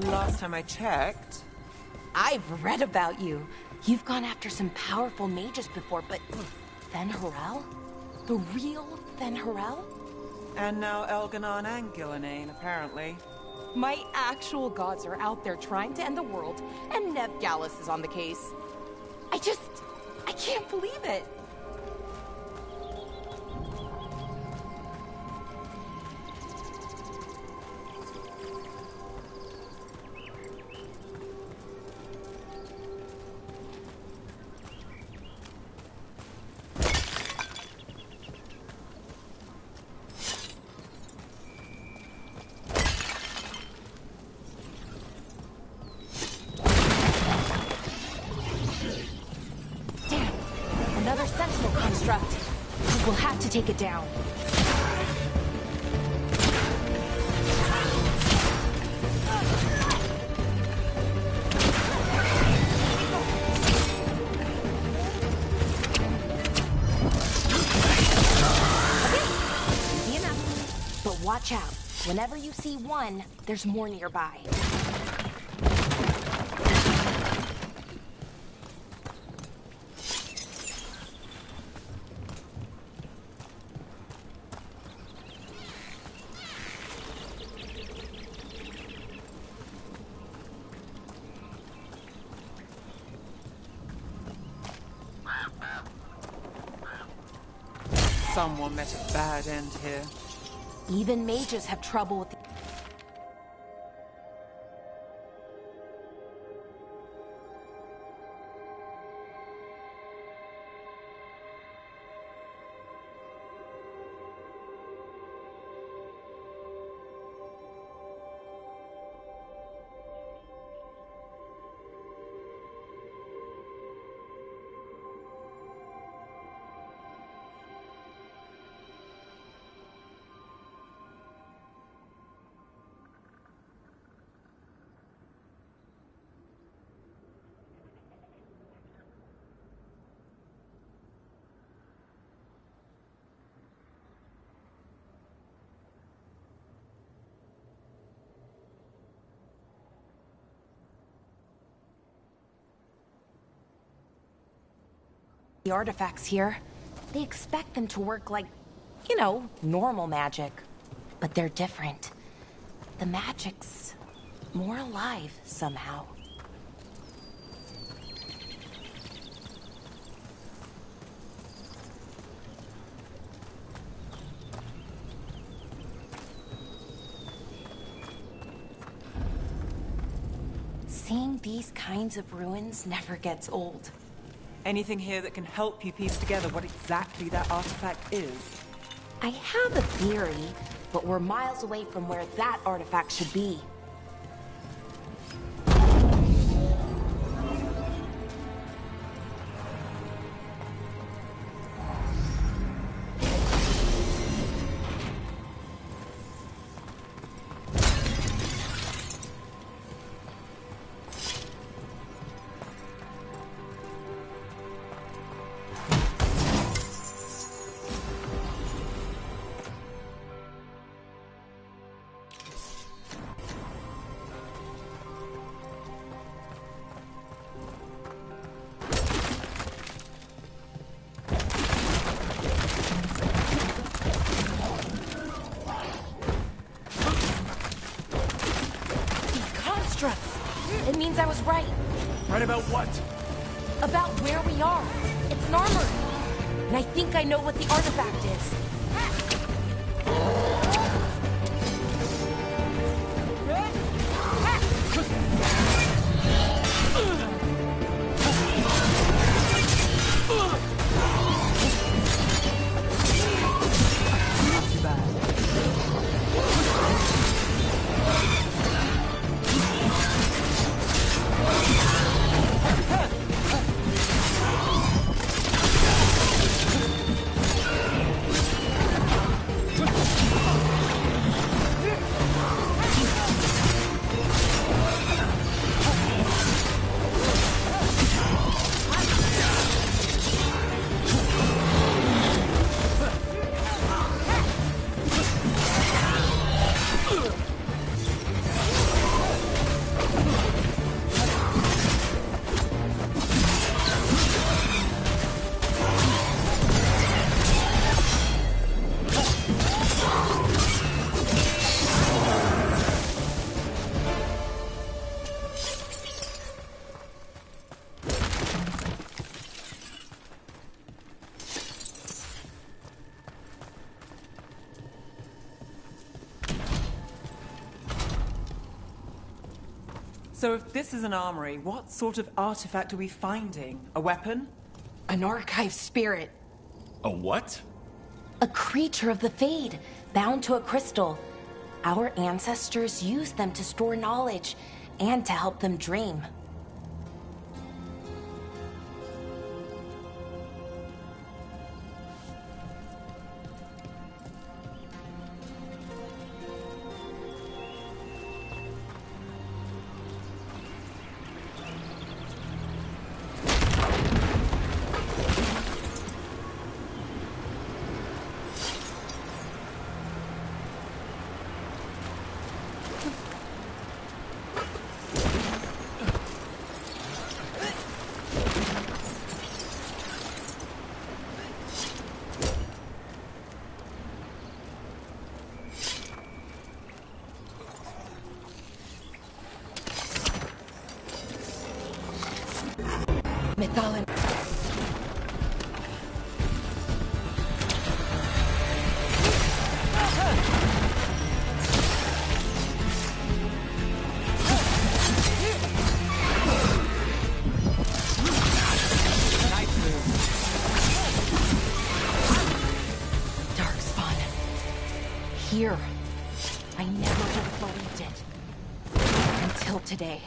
Last time I checked. I've read about you. You've gone after some powerful mages before, but Fen Harel? The real Fen Harel? And now Elganon and Gillenane, apparently. My actual gods are out there trying to end the world, and Nev Gallus is on the case. I can't believe it. take it down. Easy enough. But watch out. Whenever you see one, there's more nearby. Someone met a bad end here. Even mages have trouble with the... The artifacts here, they expect them to work like, you know, normal magic. But they're different. The magic's more alive somehow. Seeing these kinds of ruins never gets old. Anything here that can help you piece together what exactly that artifact is? I have a theory, but we're miles away from where that artifact should be. It means I was right. Right about what? About where we are. It's an armory. And I think I know what the artifact is. So if this is an armory, what sort of artifact are we finding? A weapon? An archive spirit. A what? A creature of the Fade, bound to a crystal. Our ancestors used them to store knowledge and to help them dream. Methalin. Nice move. Darkspawn. Here. I never would have believed it. Until today.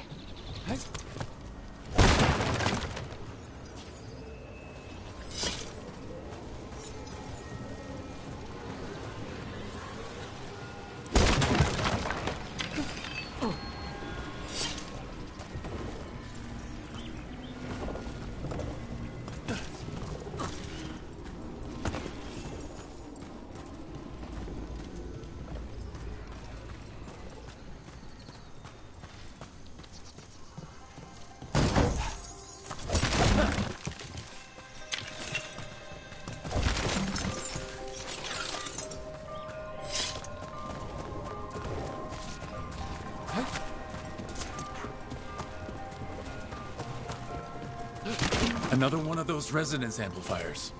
Another one of those resonance amplifiers.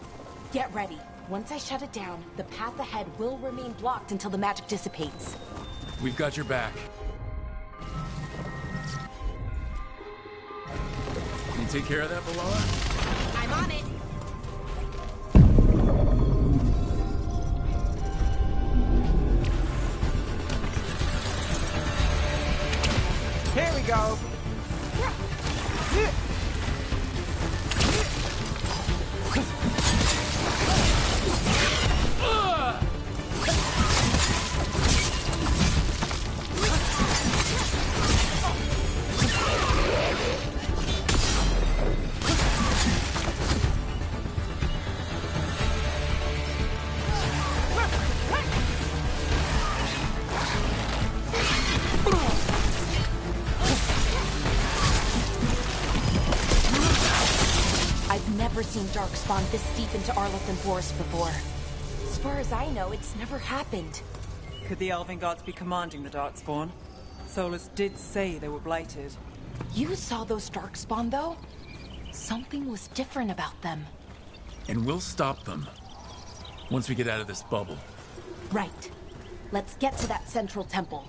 Get ready. Once I shut it down, the path ahead will remain blocked until the magic dissipates. We've got your back. Can you take care of that, Baloa? I'm on it. Here we go. I've never seen Darkspawn this deep into Arlothan Forest before. As far as I know, it's never happened. Could the Elven Gods be commanding the Darkspawn? Solus did say they were blighted. You saw those Darkspawn, though? Something was different about them. And we'll stop them. Once we get out of this bubble. Right. Let's get to that central temple.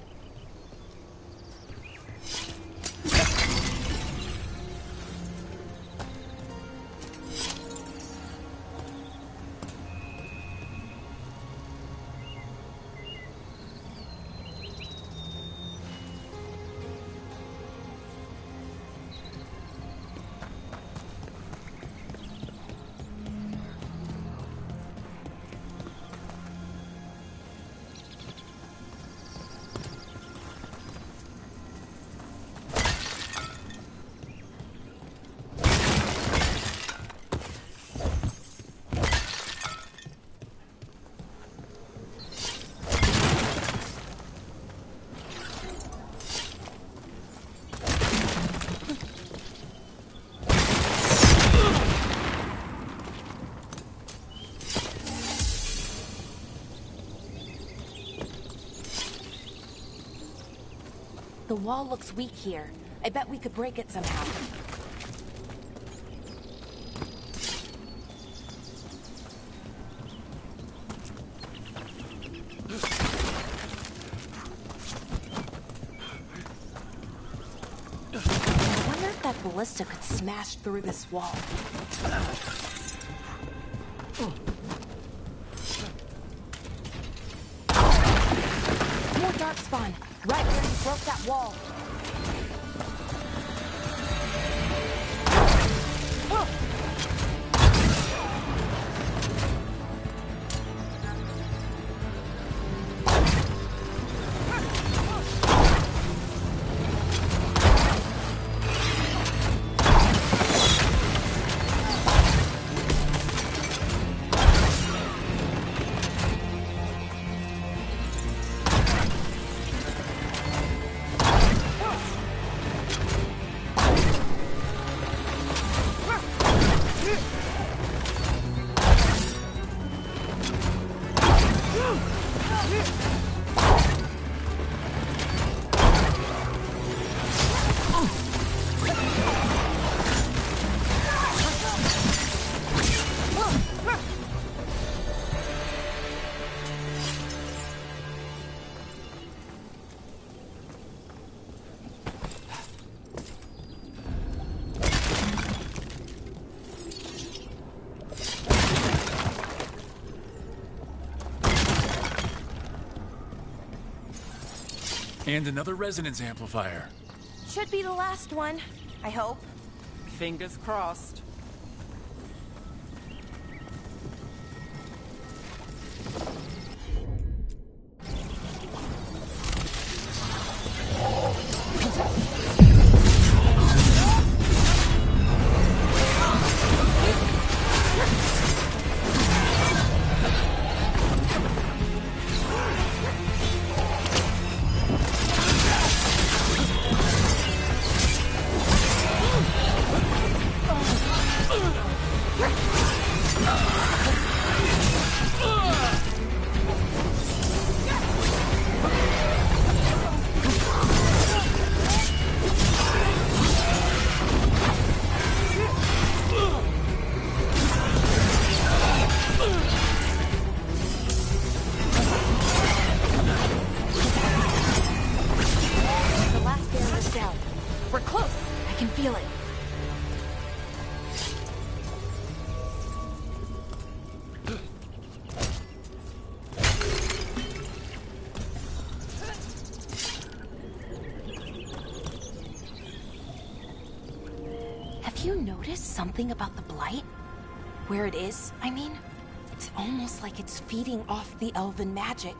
The wall looks weak here. I bet we could break it somehow. I wonder if that ballista could smash through this wall. More Darkspawn! Right where you broke that wall. And another resonance amplifier. Should be the last one, I hope. Fingers crossed. Have you noticed something about the Blight? Where it is, I mean? It's almost like it's feeding off the elven magic.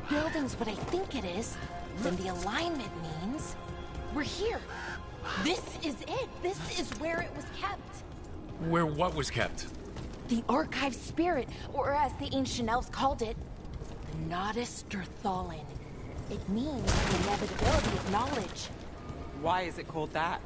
Building's what I think it is, then the alignment means we're here. This is it. This is where it was kept. Where what was kept? The archive spirit, or as the ancient elves called it, the Nodus Durthalin. It means the inevitability of knowledge. Why is it called that?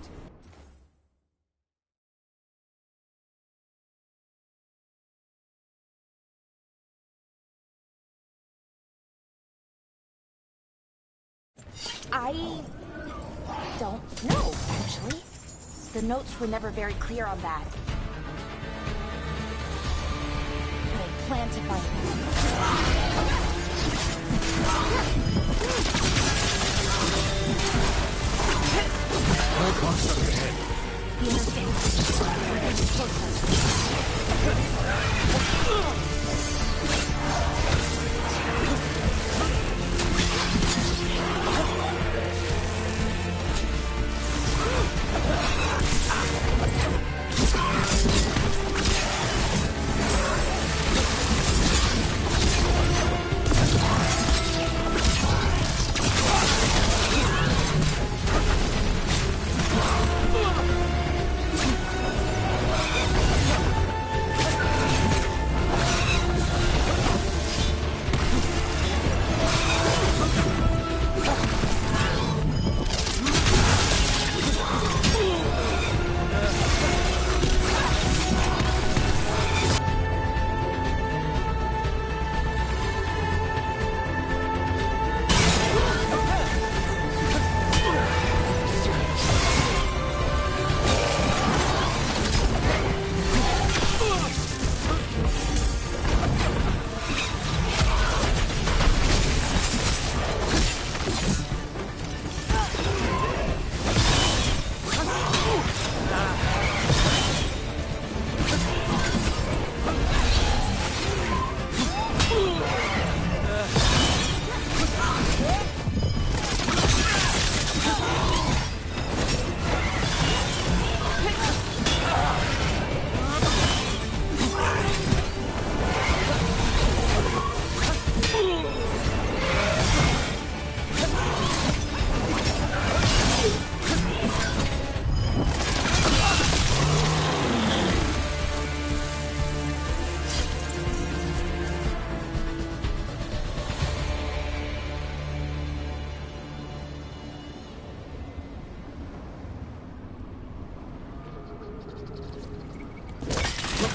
I don't know, actually. The notes were never very clear on that. But I plan to find No monster ahead. the interface. We're getting closer.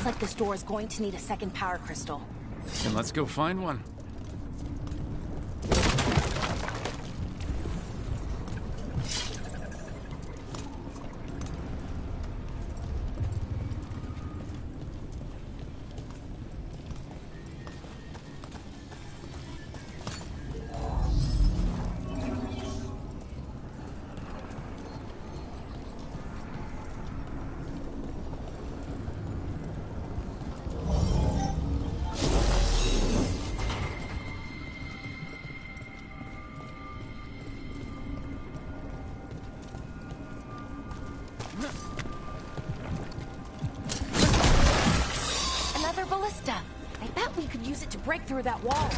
like this door is going to need a second power crystal. Then let's go find one. Another ballista. I bet we could use it to break through that wall.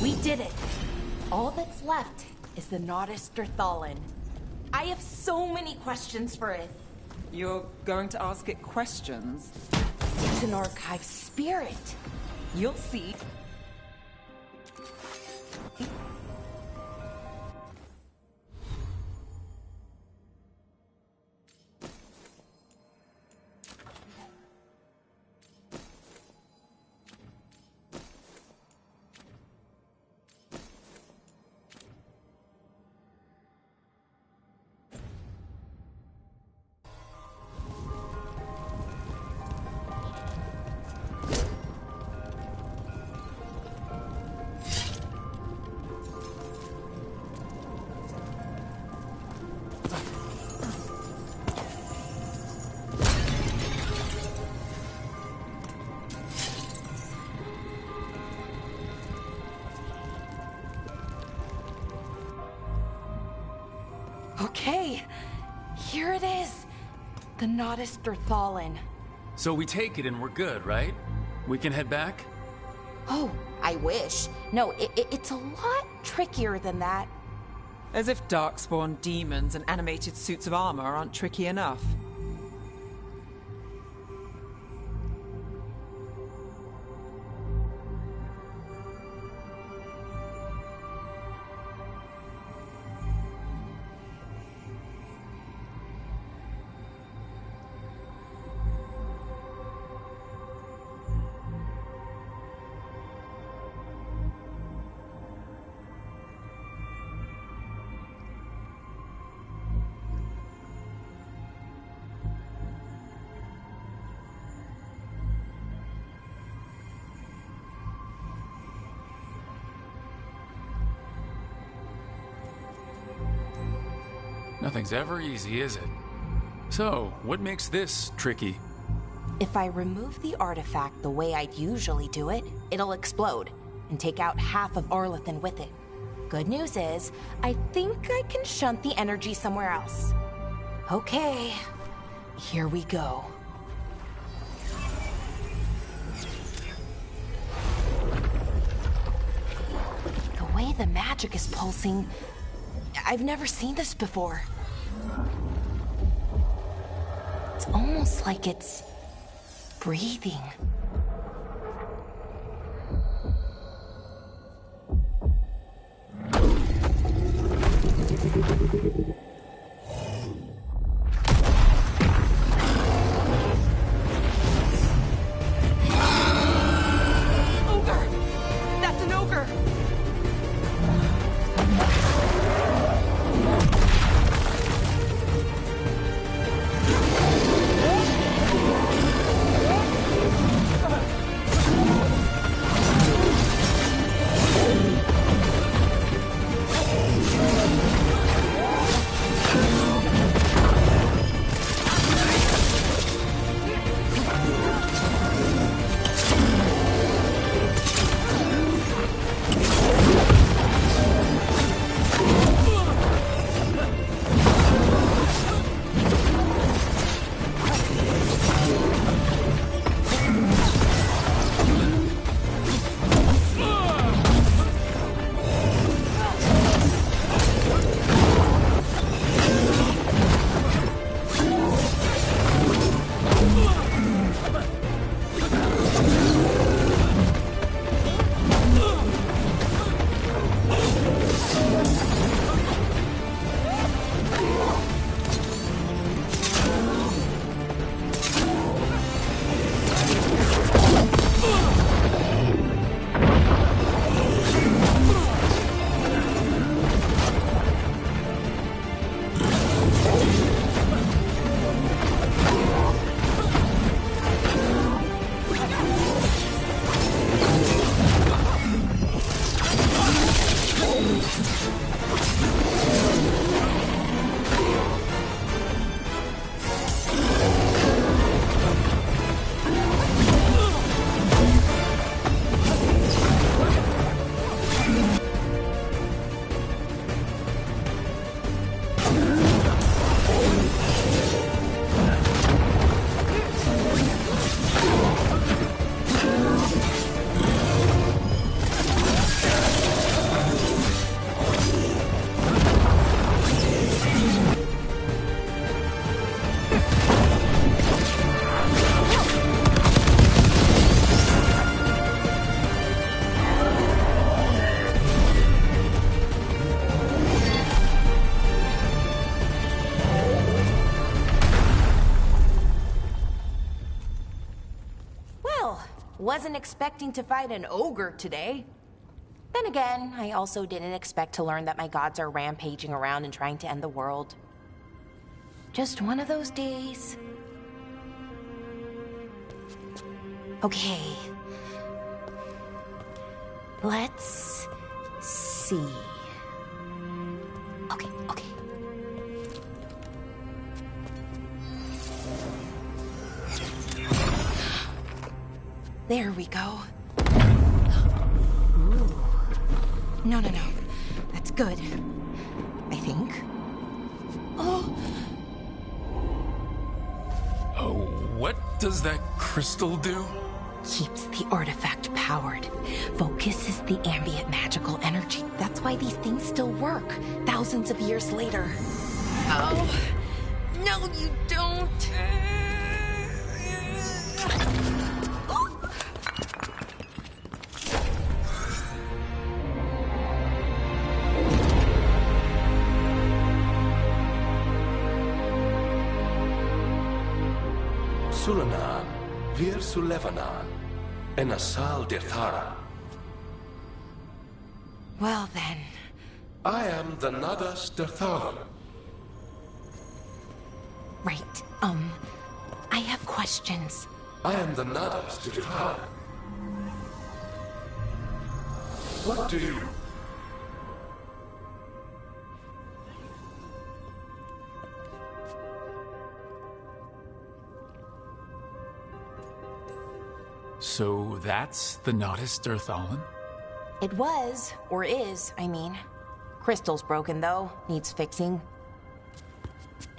We did it. All that's left is the Nodus Thalin. I have so many questions for it. You're going to ask it questions? It's an archive spirit. You'll see. Okay, here it is. The Nodus Thalin. So we take it and we're good, right? We can head back? Oh, I wish. No, it's a lot trickier than that. As if darkspawn demons and animated suits of armor aren't tricky enough. Nothing's ever easy, is it? So, what makes this tricky? If I remove the artifact the way I'd usually do it, it'll explode and take out half of Arlethan with it. Good news is, I think I can shunt the energy somewhere else. Okay, here we go. The way the magic is pulsing, I've never seen this before. It's almost like it's breathing. Ogre! That's an ogre! Wasn't expecting to fight an ogre today. Then again, I also didn't expect to learn that my gods are rampaging around and trying to end the world. Just one of those days. Okay. Let's see. Okay. There we go. Ooh. No. That's good. I think. Oh, what does that crystal do? keeps the artifact powered. Focuses the ambient magical energy. That's why these things still work, thousands of years later. Oh, no you don't. Sulanan, Vir Sulevanan, and Asal Dirthara. Well then. I am the Nadas Dirthalan. Right, I have questions. I am the Nadas Dirthalan. What do you... So that's the Nadas Dirthalan? It was, or is, I mean. Crystal's broken though, needs fixing.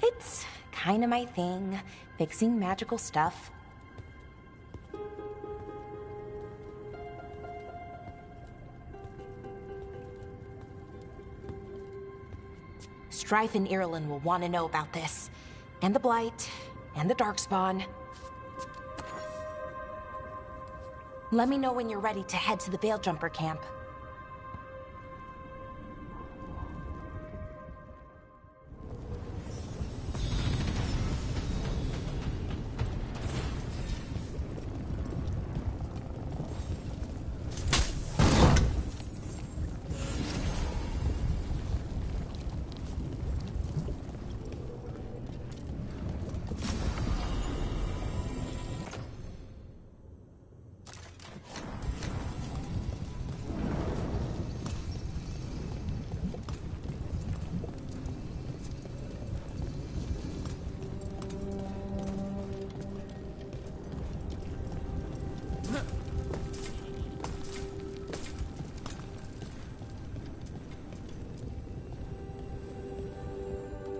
It's kinda my thing, fixing magical stuff. Strife and Irulan will want to know about this. And the Blight, and the Darkspawn. Let me know when you're ready to head to the Veilgjumper camp.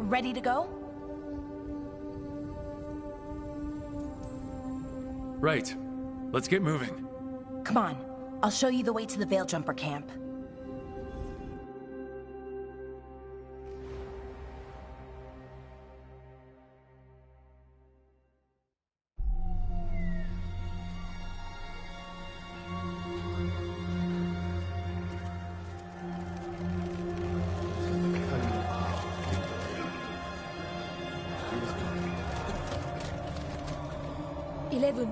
Ready to go? Right. Let's get moving. Come on. I'll show you the way to the Veilgjumper camp.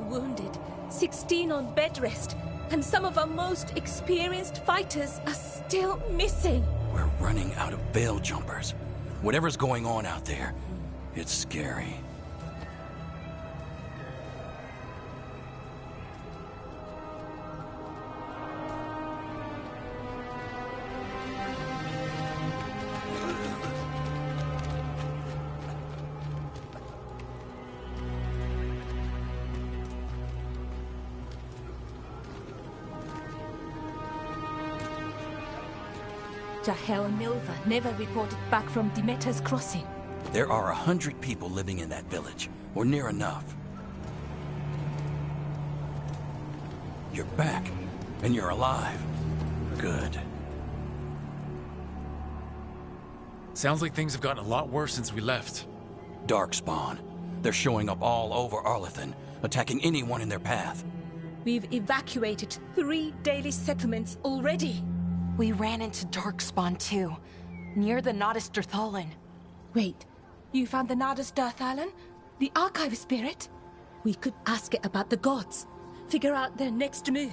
Wounded, 16 on bed rest, and some of our most experienced fighters are still missing. We're running out of Veiljumpers. Whatever's going on out there, it's scary. Jahel and Milva never reported back from Demeter's crossing. There are 100 people living in that village, or near enough. You're back, and you're alive. Good. Sounds like things have gotten a lot worse since we left. Darkspawn. They're showing up all over Arlethan, attacking anyone in their path. We've evacuated 3 daily settlements already. We ran into Darkspawn too, near the Nadas Dirthalan. Wait, you found the Nadas Dirthalan? The archive spirit? We could ask it about the gods. figure out their next move.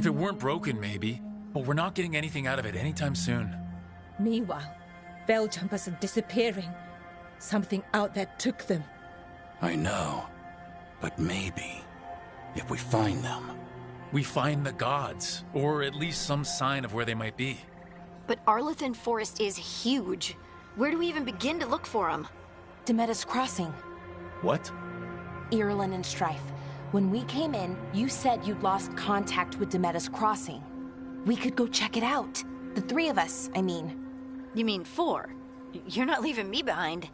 If it weren't broken, maybe. But we're not getting anything out of it anytime soon. Meanwhile, veil jumpers are disappearing. Something out there took them. I know. But maybe, if we find them... We find the gods, or at least some sign of where they might be. But Arlethan Forest is huge. Where do we even begin to look for them? Demeda's Crossing. What? Irulan and Strife. When we came in, you said you'd lost contact with Demeda's Crossing. We could go check it out. The three of us, I mean. You mean 4? You're not leaving me behind.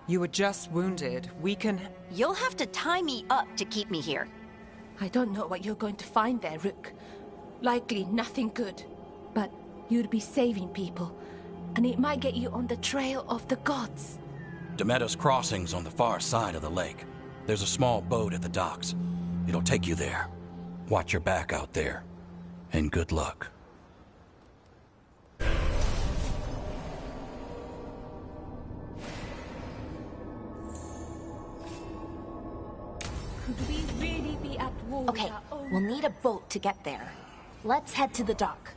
You were just wounded. We can... You'll have to tie me up to keep me here. I don't know what you're going to find there, Rook. Likely nothing good. But you'd be saving people, and it might get you on the trail of the gods. Demeda's Crossing's on the far side of the lake. There's a small boat at the docks. It'll take you there. Watch your back out there. And good luck. Could we really be at war Okay, with our own we'll need a boat to get there. Let's head to the dock.